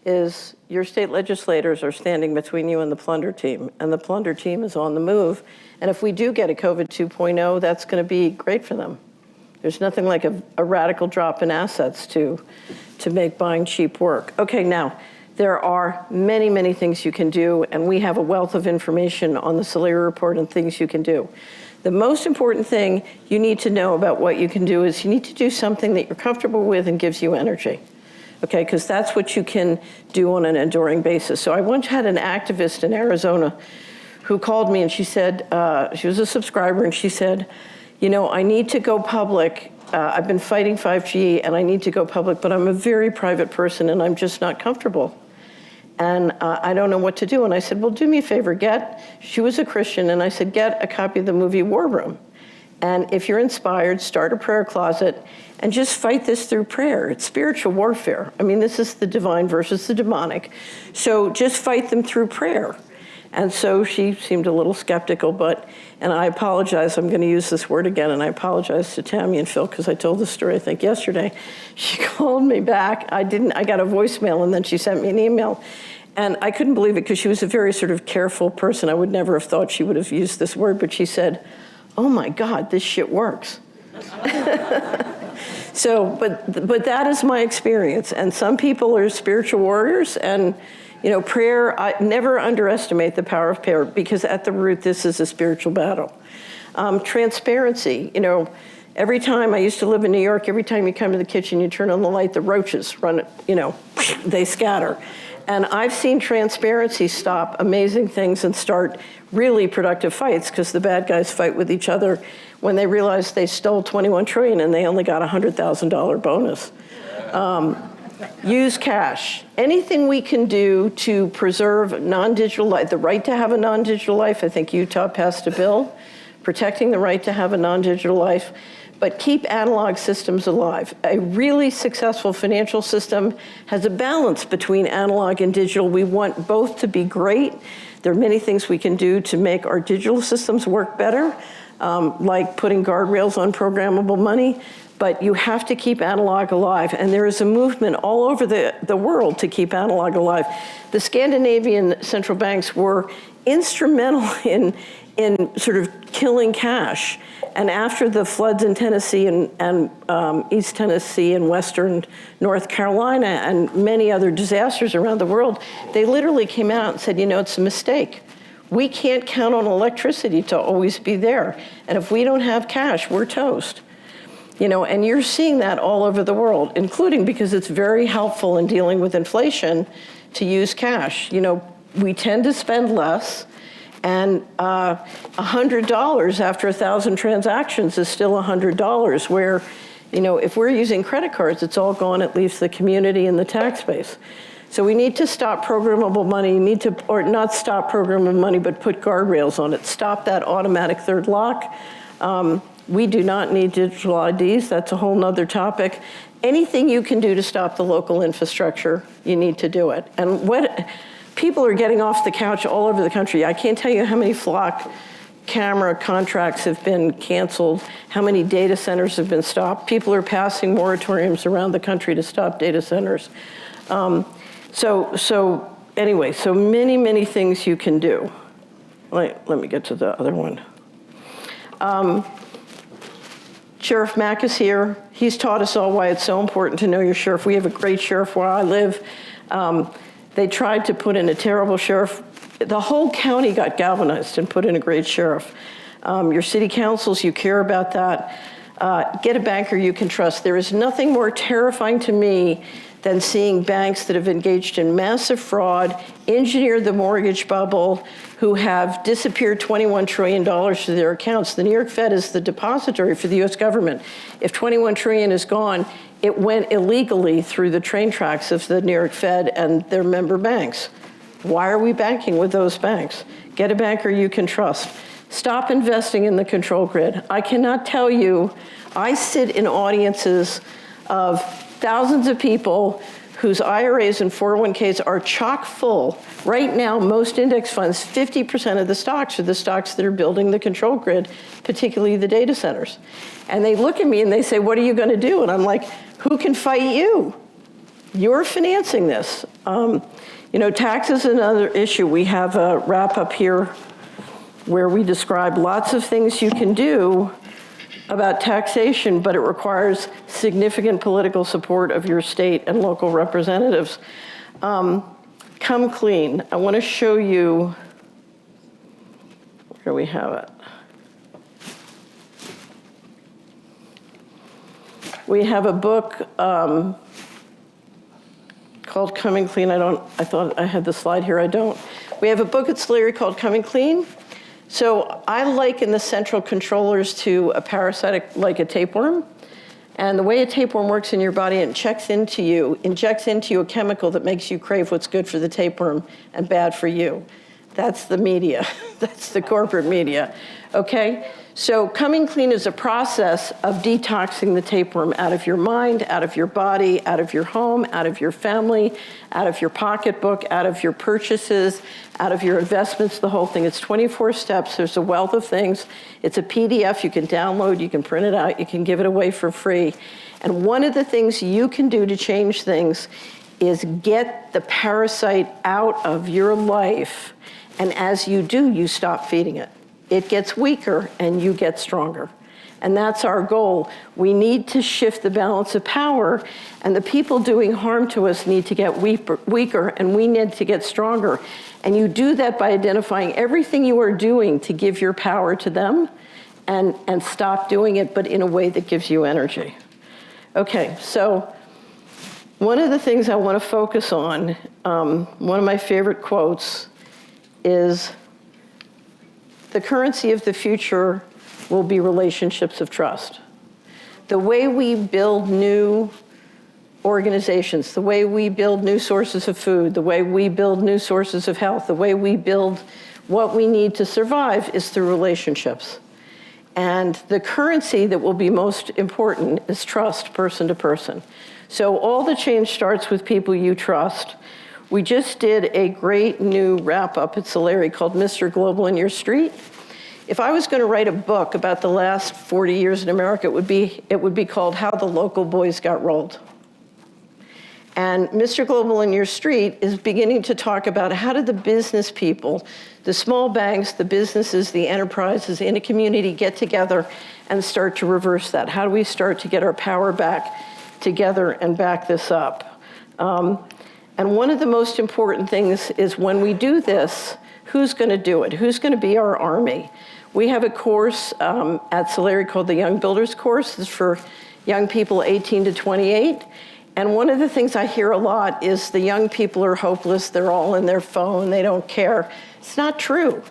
is your state legislators are standing between you and the Plunder team, and the Plunder team is on the move. And if we do get a COVID 2.0, that's going to be great for them. There's nothing like a radical drop in assets to make buying cheap work. Okay, now, there are many, many things you can do, and we have a wealth of information on the Solari Report and things you can do. The most important thing you need to know about what you can do is you need to do something that you're comfortable with and gives you energy. Okay, because that's what you can do on an enduring basis. So I once had an activist in Arizona who called me and she said, she was a subscriber, and she said, you know, I need to go public. I've been fighting 5G and I need to go public, but I'm a very private person and I'm just not comfortable. And I don't know what to do. And I said, well, do me a favor, she was a Christian, and I said, get a copy of the movie War Room. And if you're inspired, start a prayer closet and just fight this through prayer. It's spiritual warfare. I mean, this is the divine versus the demonic. So just fight them through prayer. And so she seemed a little skeptical, and I apologize, I'm gonna use this word again, and I apologize to Tammy and Phil, because I told the story, I think, yesterday. She called me back, I got a voicemail, and then she sent me an email. And I couldn't believe it, because she was a very sort of careful person. I would never have thought she would have used this word, but she said, oh my God, this shit works. So, but that is my experience. And some people are spiritual warriors, and you know, prayer, I never underestimate the power of prayer, because at the root, this is a spiritual battle. Transparency, you know, every time, I used to live in New York, every time you come to the kitchen, you turn on the light, the roaches run, you know, they scatter. And I've seen transparency stop amazing things and start really productive fights, because the bad guys fight with each other when they realize they stole $21 trillion and they only got a $100,000 bonus. Use cash. Anything we can do to preserve non-digital life, the right to have a non-digital life. I think Utah passed a bill protecting the right to have a non-digital life, but keep analog systems alive. A really successful financial system has a balance between analog and digital. We want both to be great. There are many things we can do to make our digital systems work better, like putting guardrails on programmable money, but you have to keep analog alive. And there is a movement all over the world to keep analog alive. The Scandinavian central banks were instrumental in sort of killing cash. And after the floods in Tennessee and East Tennessee and Western North Carolina and many other disasters around the world, they literally came out and said, you know, it's a mistake. We can't count on electricity to always be there. And if we don't have cash, we're toast. You know, and you're seeing that all over the world, including because it's very helpful in dealing with inflation to use cash. You know, we tend to spend less, and $100 after 1,000 transactions is still $100, where, you know, if we're using credit cards, it's all gone, it leaves the community and the tax base. So we need to stop programmable money, or not stop programmable money, but put guardrails on it. Stop that automatic third lock. We do not need digital IDs. That's a whole nother topic. Anything you can do to stop the local infrastructure, you need to do it. And what people are getting off the couch all over the country. I can't tell you how many flock camera contracts have been canceled, how many data centers have been stopped. People are passing moratoriums around the country to stop data centers. So anyway, so many, many things you can do. Let me get to the other one. Sheriff Mack is here. He's taught us all why it's so important to know your sheriff. We have a great sheriff where I live. They tried to put in a terrible sheriff. The whole county got galvanized and put in a great sheriff. Your city councils, you care about that. Get a banker you can trust. There is nothing more terrifying to me than seeing banks that have engaged in massive fraud, engineered the mortgage bubble, who have disappeared $21 trillion to their accounts. The New York Fed is the depository for the US government. If $21 trillion is gone, it went illegally through the train tracks of the New York Fed and their member banks. Why are we banking with those banks? Get a banker you can trust. Stop investing in the control grid. I cannot tell you, I sit in audiences of thousands of people whose IRAs and 401ks are chock full. Right now, most index funds, 50% of the stocks are the stocks that are building the control grid, particularly the data centers. And they look at me and they say, what are you going to do? And I'm like, who can fight you? You're financing this. Tax is another issue. We have a wrap up here where we describe lots of things you can do about taxation, but it requires significant political support of your state and local representatives. Come clean. I want to show you, where do we have it? We have a book called Coming Clean. I thought I had the slide here, I don't. We have a book at Solari called Coming Clean. So I liken the central controllers to a parasite like a tapeworm. And the way a tapeworm works in your body, it injects into you a chemical that makes you crave what's good for the tapeworm and bad for you. That's the media. That's the corporate media. Okay? So coming clean is a process of detoxing the tapeworm out of your mind, out of your body, out of your home, out of your family, out of your pocketbook, out of your purchases, out of your investments, the whole thing. It's 24 steps. There's a wealth of things. It's a PDF you can download, you can print it out, you can give it away for free. And one of the things you can do to change things is get the parasite out of your life. And as you do, you stop feeding it. It gets weaker and you get stronger. And that's our goal. We need to shift the balance of power, and the people doing harm to us need to get weaker, and we need to get stronger. And you do that by identifying everything you are doing to give your power to them and stop doing it, but in a way that gives you energy. Okay, so one of the things I want to focus on, one of my favorite quotes is, the currency of the future will be relationships of trust. The way we build new organizations, the way we build new sources of food, the way we build new sources of health, the way we build what we need to survive is through relationships. And the currency that will be most important is trust, person to person. So all the change starts with people you trust. We just did a great new wrap-up at Solari called Mr. Global in Your Street. If I was going to write a book about the last 40 years in America, it would be called How the Local Boys Got Rolled. And Mr. Global in Your Street is beginning to talk about how do the business people, the small banks, the businesses, the enterprises in a community get together and start to reverse that? How do we start to get our power back together and back this up? And one of the most important things is when we do this, who's going to do it? Who's going to be our army? We have a course at Solari called the Young Builders Course. It's for young people 18 to 28. And one of the things I hear a lot is the young people are hopeless. They're all in their phone. They don't care. It's not true.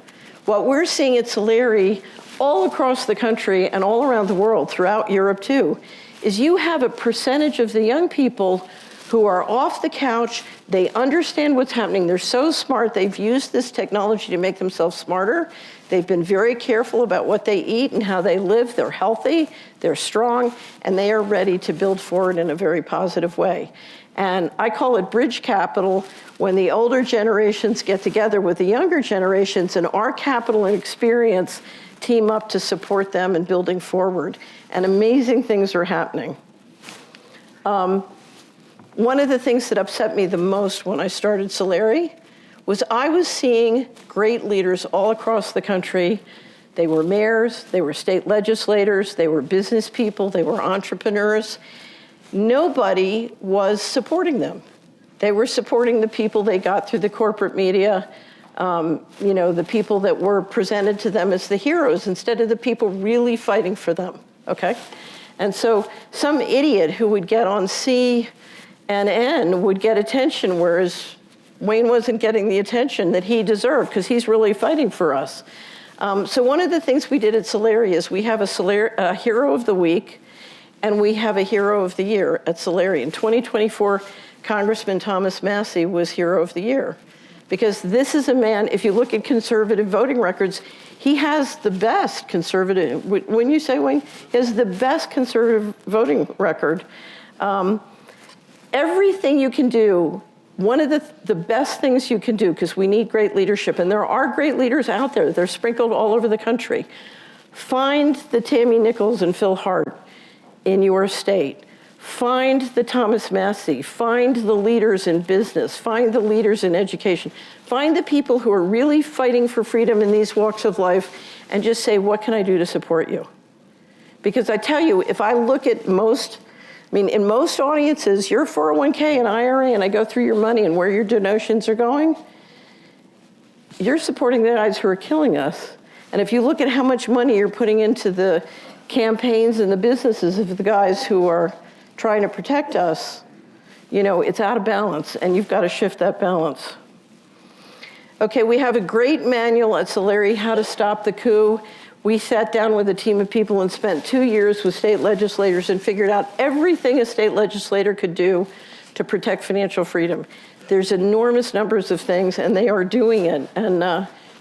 What we're seeing at Solari all across the country and all around the world, throughout Europe too, is you have a percentage of the young people who are off the couch. They understand what's happening. They're so smart. They've used this technology to make themselves smarter. They've been very careful about what they eat and how they live. They're healthy, they're strong, and they are ready to build forward in a very positive way. And I call it bridge capital, when the older generations get together with the younger generations, and our capital and experience team up to support them in building forward. And amazing things are happening. One of the things that upset me the most when I started Solari was I was seeing great leaders all across the country. They were mayors, they were state legislators, they were business people, they were entrepreneurs. Nobody was supporting them. They were supporting the people they got through the corporate media, the people that were presented to them as the heroes instead of the people really fighting for them, okay? And so some idiot who would get on and N would get attention, whereas Wayne wasn't getting the attention that he deserved because he's really fighting for us. So one of the things we did at Solari is we have a Hero of the Week and we have a Hero of the Year at Solari. In 2024, Congressman Thomas Massey was Hero of the Year because this is a man, if you look at conservative voting records, he has the best conservative, when you say Wayne, he has the best conservative voting record. Everything you can do, one of the best things you can do, because we need great leadership, and there are great leaders out there, they're sprinkled all over the country. Find the Tammy Nichols and Phil Hart in your state. Find the Thomas Massey, find the leaders in business, find the leaders in education, find the people who are really fighting for freedom in these walks of life, and just say, what can I do to support you? Because I tell you, if I look at in most audiences, your 401k and IRA, and I go through your money and where your donations are going, you're supporting the guys who are killing us. And if you look at how much money you're putting into the campaigns and the businesses of the guys who are trying to protect us, it's out of balance, and you've got to shift that balance. Okay, we have a great manual at Solari, How to Stop the Coup. We sat down with a team of people and spent 2 years with state legislators and figured out everything a state legislator could do to protect financial freedom. There's enormous numbers of things, and they are doing it. And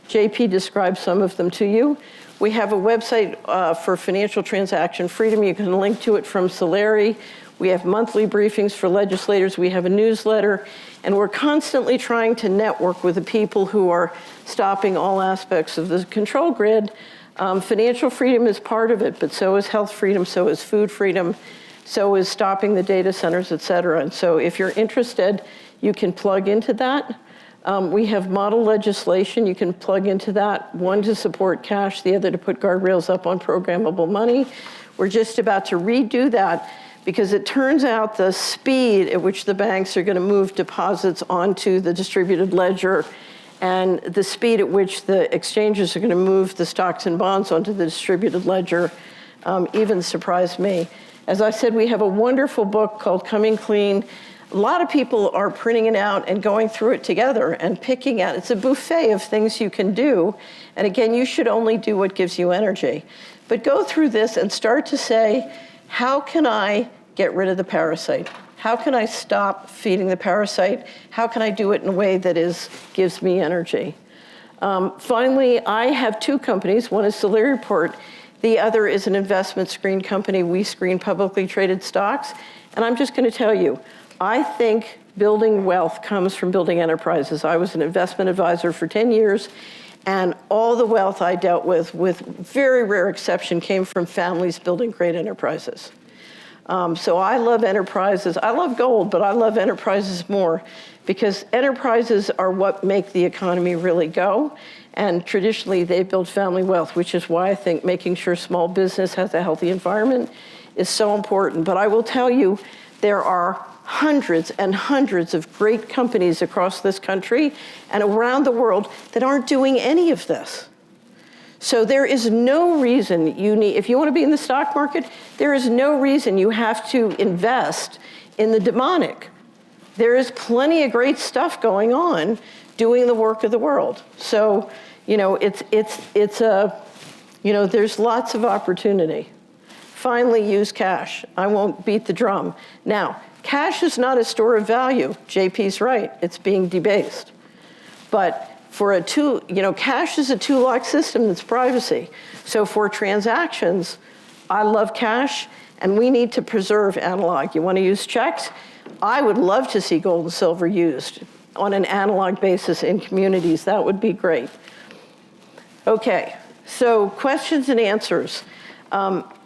JP described some of them to you. We have a website for financial transaction freedom. You can link to it from Solari. We have monthly briefings for legislators. We have a newsletter. And we're constantly trying to network with the people who are stopping all aspects of the control grid. Financial freedom is part of it, but so is health freedom, so is food freedom, so is stopping the data centers, et cetera. And so if you're interested, you can plug into that. We have model legislation. You can plug into that, one to support cash, the other to put guardrails up on programmable money. We're just about to redo that because it turns out the speed at which the banks are going to move deposits onto the distributed ledger and the speed at which the exchanges are going to move the stocks and bonds onto the distributed ledger even surprised me. As I said, we have a wonderful book called Coming Clean. A lot of people are printing it out and going through it together and picking out. It's a buffet of things you can do. And again, you should only do what gives you energy. But go through this and start to say, how can I get rid of the parasite? How can I stop feeding the parasite? How can I do it in a way that gives me energy? Finally, I have two companies. One is Solari Report. The other is an investment screen company. We screen publicly traded stocks. And I'm just going to tell you, I think building wealth comes from building enterprises. I was an investment advisor for 10 years, and all the wealth I dealt with very rare exception, came from families building great enterprises. So I love enterprises. I love gold, but I love enterprises more because enterprises are what make the economy really go. And traditionally, they build family wealth, which is why I think making sure small business has a healthy environment is so important. But I will tell you, there are hundreds and hundreds of great companies across this country and around the world that aren't doing any of this. So there is no reason if you want to be in the stock market, there is no reason you have to invest in the demonic. There is plenty of great stuff going on doing the work of the world. So, there's lots of opportunity. Finally, use cash. I won't beat the drum. Now, cash is not a store of value. JP's right, it's being debased. But cash is a two-lock system that's privacy. So for transactions, I love cash, and we need to preserve analog. You want to use checks? I would love to see gold and silver used on an analog basis in communities. That would be great. Okay, so questions and answers.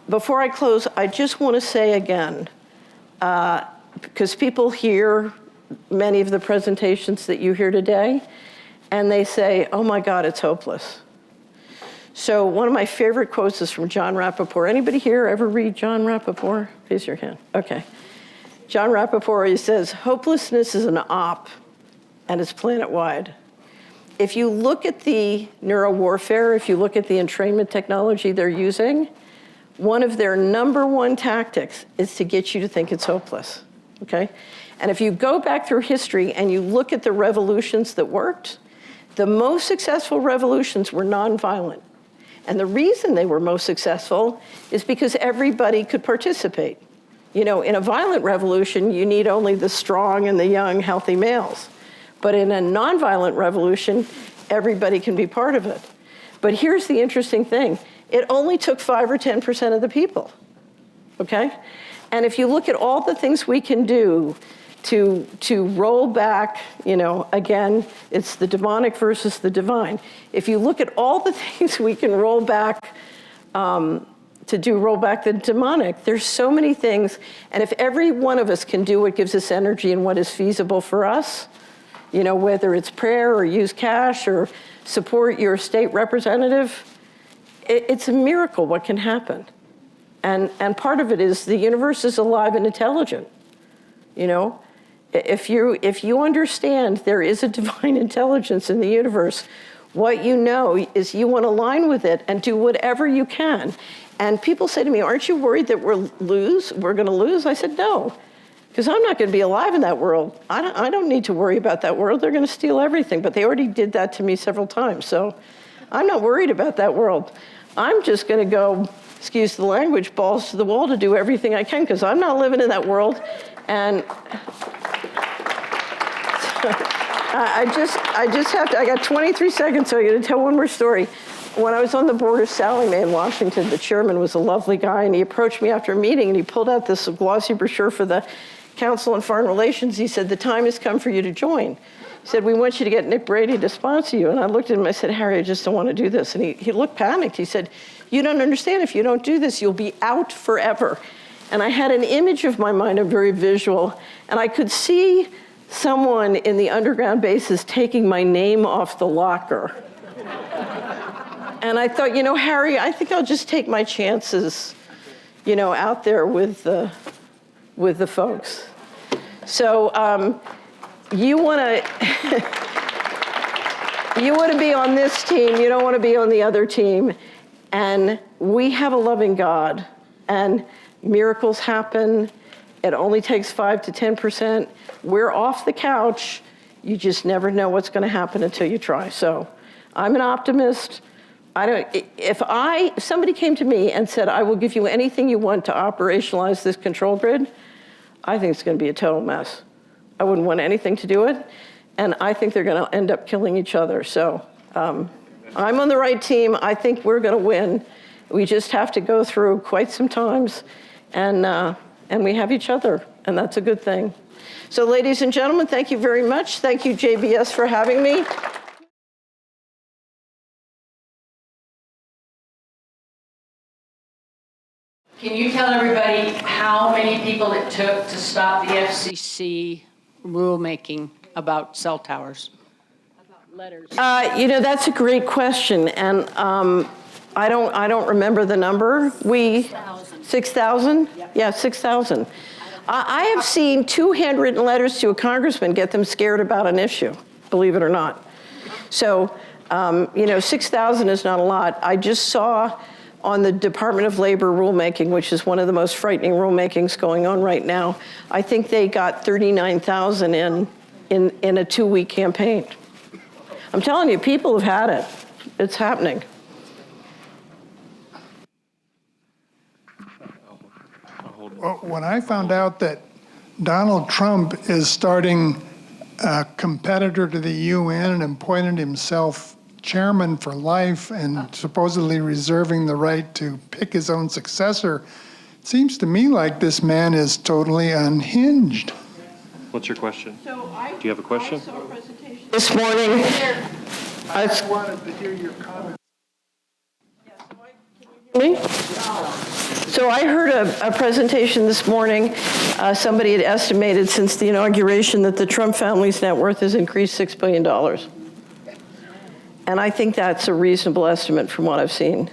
Before I close, I just want to say again, because people hear many of the presentations that you hear today, and they say, oh my God, it's hopeless. So one of my favorite quotes is from John Rappaport. Anybody here ever read John Rappaport? Raise your hand. Okay. John Rappaport, he says, hopelessness is an op, and it's planet-wide. If you look at the neurowarfare, if you look at the entrainment technology they're using, one of their number one tactics is to get you to think it's hopeless, okay? And if you go back through history and you look at the revolutions that worked, the most successful revolutions were nonviolent. And the reason they were most successful is because everybody could participate. You know, in a violent revolution, you need only the strong and the young, healthy males. But in a nonviolent revolution, everybody can be part of it. But here's the interesting thing. It only took 5 or 10% of the people, okay? And if you look at all the things we can do to roll back, you know, again, it's the demonic versus the divine. If you look at all the things we can roll back, roll back the demonic, there's so many things. And if every one of us can do what gives us energy and what is feasible for us, you know, whether it's prayer or use cash or support your state representative, it's a miracle what can happen. And part of it is the universe is alive and intelligent, you know? If you understand there is a divine intelligence in the universe, what you know is you want to align with it and do whatever you can. And people say to me, aren't you worried that we're going to lose? I said, no, because I'm not going to be alive in that world. I don't need to worry about that world. They're going to steal everything, but they already did that to me several times. So I'm not worried about that world. I'm just going to go, excuse the language, balls to the wall to do everything I can, because I'm not living in that world. And I got 23 seconds, so I'm going to tell one more story. When I was on the board of Sallie Mae in Washington, the chairman was a lovely guy, and he approached me after a meeting, and he pulled out this glossy brochure for the Council on Foreign Relations. He said, the time has come for you to join. He said, we want you to get Nick Brady to sponsor you. And I looked at him, I said, Harry, I just don't want to do this. And he looked panicked. He said, you don't understand. If you don't do this, you'll be out forever. And I had an image of my mind, I'm very visual, and I could see someone in the underground bases taking my name off the locker. And I thought, you know, Harry, I think I'll just take my chances, you know, out there with the folks. So you want to be on this team. You don't want to be on the other team. And we have a loving God, and miracles happen. It only takes 5 to 10%. We're off the couch. You just never know what's going to happen until you try. So I'm an optimist. If somebody came to me and said, I will give you anything you want to operationalize this control grid, I think it's going to be a total mess. I wouldn't want anything to do it. And I think they're going to end up killing each other. So I'm on the right team. I think we're going to win. We just have to go through quite some times. And we have each other. And that's a good thing. So ladies and gentlemen, thank you very much. Thank you, JBS, for having me. Can you tell everybody how many people it took to stop the FCC rulemaking about cell towers? About letters. You know, that's a great question, and I don't remember the number. 6,000? Yeah, 6,000. I have seen 2 handwritten letters to a congressman get them scared about an issue, believe it or not. So, you know, 6,000 is not a lot. I just saw on the Department of Labor rulemaking, which is one of the most frightening rulemakings going on right now, I think they got 39,000 in a 2-week campaign. I'm telling you, people have had it. It's happening. Well, when I found out that Donald Trump is starting a competitor to the UN and appointed himself chairman for life and supposedly reserving the right to pick his own successor, it seems to me like this man is totally unhinged. What's your question? Do you have a question? This morning, I wanted to hear your comments. Me? So I heard a presentation this morning. Somebody had estimated since the inauguration that the Trump family's net worth has increased $6 billion. And I think that's a reasonable estimate from what I've seen.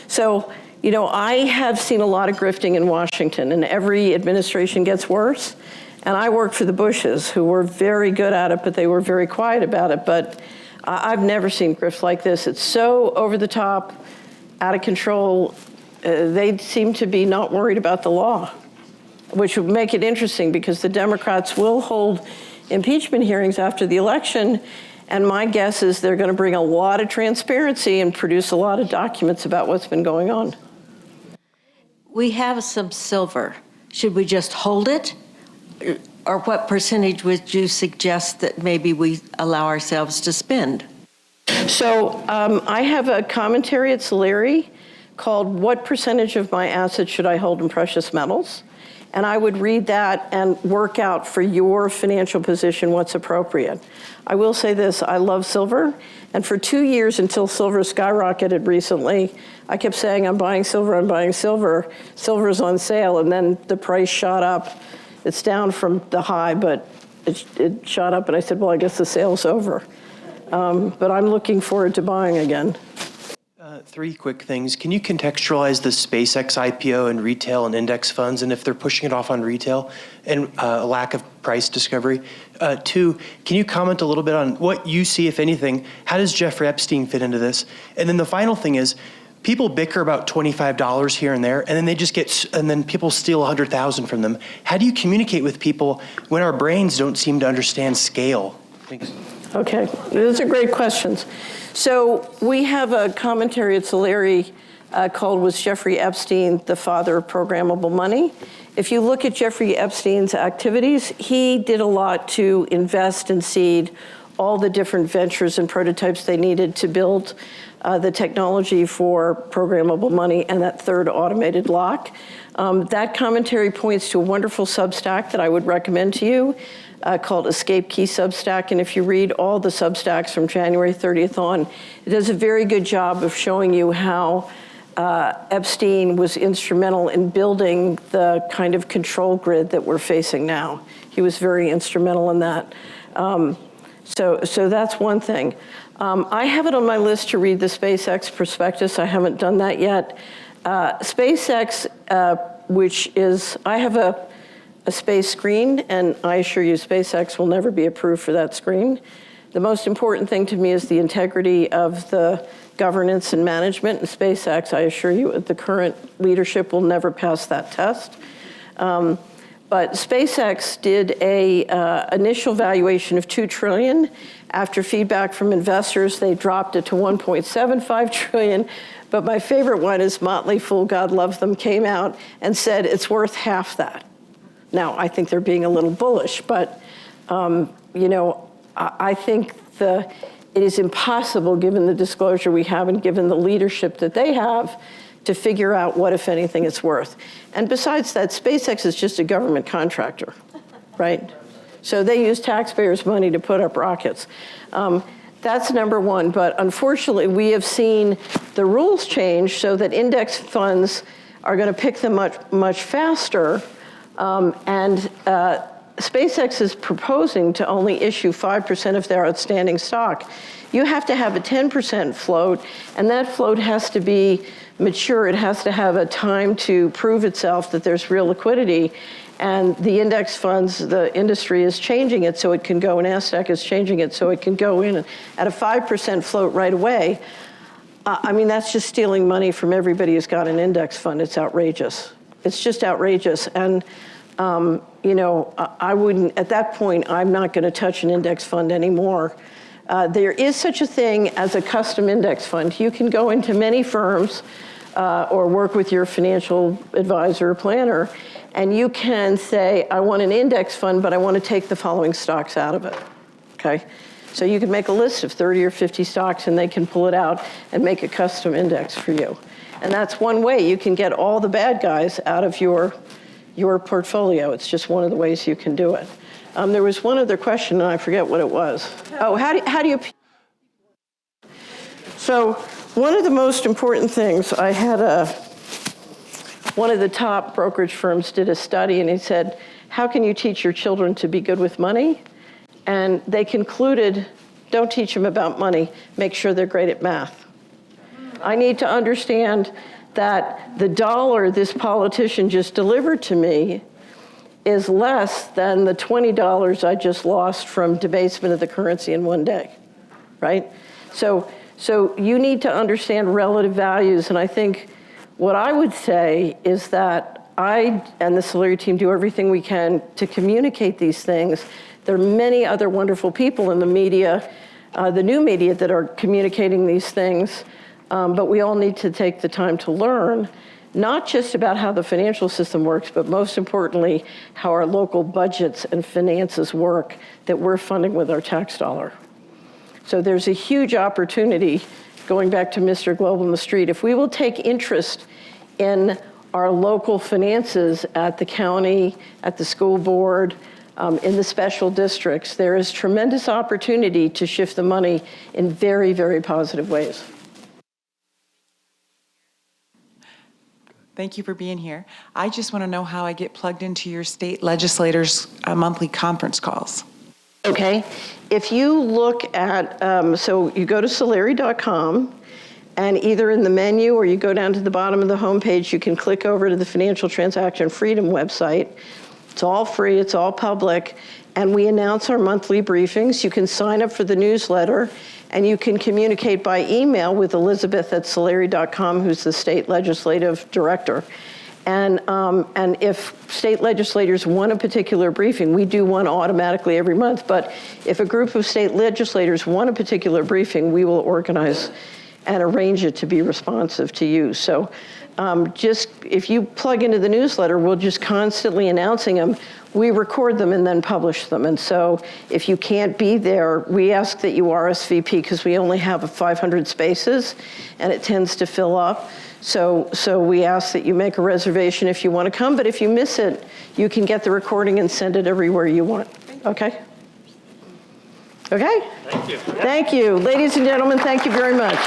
So, you know, I have seen a lot of grifting in Washington, and every administration gets worse. And I worked for the Bushes, who were very good at it, but they were very quiet about it. But I've never seen grifts like this. It's so over the top, out of control. They seem to be not worried about the law. which would make it interesting because the Democrats will hold impeachment hearings after the election, and my guess is they're going to bring a lot of transparency and produce a lot of documents about what's been going on. We have some silver. Should we just hold it? Or what percentage would you suggest that maybe we allow ourselves to spend? So I have a commentary at Solari called "What Percentage of My Assets Should I Hold in Precious Metals?" And I would read that and work out for your financial position what's appropriate. I will say this, I love silver. And for 2 years until silver skyrocketed recently, I kept saying, I'm buying silver, I'm buying silver. Silver's on sale, and then the price shot up. It's down from the high, but it shot up, and I said, well, I guess the sale's over. But I'm looking forward to buying again. 3 quick things. Can you contextualize the SpaceX IPO and retail and index funds, and if they're pushing it off on retail and a lack of price discovery? 2, can you comment a little bit on what you see, if anything? How does Jeffrey Epstein fit into this? And then the final thing is, people bicker about $25 here and there, and then they just and then people steal $100,000 from them. How do you communicate with people when our brains don't seem to understand scale? Thanks. Okay, those are great questions. So we have a commentary at Solari called "Was Jeffrey Epstein the Father of Programmable Money?" If you look at Jeffrey Epstein's activities, he did a lot to invest and seed all the different ventures and prototypes they needed to build the technology for programmable money and that third automated lock. That commentary points to a wonderful Substack that I would recommend to you called Escape Key Substack. And if you read all the Substacks from January 30th on, it does a very good job of showing you how Epstein was instrumental in building the kind of control grid that we're facing now. He was very instrumental in that. So that's one thing. I have it on my list to read the SpaceX prospectus. I haven't done that yet. SpaceX, which is, I have a space screen, and I assure you SpaceX will never be approved for that screen. The most important thing to me is the integrity of the governance and management in SpaceX. I assure you the current leadership will never pass that test. But SpaceX did a initial valuation of $2 trillion. After feedback from investors, they dropped it to $1.75 trillion. But my favorite one is Motley Fool, God love them, came out and said it's worth half that. Now, I think they're being a little bullish, but I think it is impossible, given the disclosure we have and given the leadership that they have, to figure out what, if anything, it's worth. And besides that, SpaceX is just a government contractor, right? So they use taxpayers' money to put up rockets. That's number one. But unfortunately, we have seen the rules change so that index funds are going to pick them much faster. SpaceX is proposing to only issue 5% of their outstanding stock. You have to have a 10% float, and that float has to be mature. It has to have a time to prove itself that there's real liquidity. And the index funds, the industry is changing it so it can go, and NASDAQ is changing it so it can go in at a 5% float right away. I mean, that's just stealing money from everybody who's got an index fund. It's outrageous. It's just outrageous. And I wouldn't, at that point, I'm not going to touch an index fund anymore. There is such a thing as a custom index fund. You can go into many firms or work with your financial advisor or planner, and you can say, I want an index fund, but I want to take the following stocks out of it, okay? So you can make a list of 30 or 50 stocks, and they can pull it out and make a custom index for you. And that's one way you can get all the bad guys out of your portfolio. It's just one of the ways you can do it. There was one other question, and I forget what it was. Oh, how do you? So one of the most important things, I had one of the top brokerage firms did a study, and he said, how can you teach your children to be good with money? And they concluded, don't teach them about money, make sure they're great at math. I need to understand that the dollar this politician just delivered to me is less than the $20 I just lost from debasement of the currency in one day, right? So you need to understand relative values, and I think what I would say is that I and the Solari team do everything we can to communicate these things. There are many other wonderful people in the media, the new media, that are communicating these things, but we all need to take the time to learn, not just about how the financial system works, but most importantly, how our local budgets and finances work that we're funding with our tax dollar. So there's a huge opportunity, going back to Mr. Globe on the street. If we will take interest in our local finances at the county, at the school board, in the special districts, there is tremendous opportunity to shift the money in very, very positive ways. Thank you for being here. I just want to know how I get plugged into your state legislators' monthly conference calls. Okay, if you look at, so you go to solari.com, and either in the menu or you go down to the bottom of the homepage, you can click over to the Financial Transaction Freedom website. It's all free, it's all public, and we announce our monthly briefings. You can sign up for the newsletter, and you can communicate by email with Elizabeth at solari.com, who's the state legislative director. And if state legislators want a particular briefing, we do one automatically every month, but if a group of state legislators want a particular briefing, we will organize and arrange it to be responsive to you. So just, if you plug into the newsletter, we'll just constantly announcing them. We record them and then publish them. And so if you can't be there, we ask that you RSVP, because we only have 500 spaces and it tends to fill up. So we ask that you make a reservation if you want to come, but if you miss it, you can get the recording and send it everywhere you want. Okay? Okay? Thank you. Thank you. Ladies and gentlemen, thank you very much.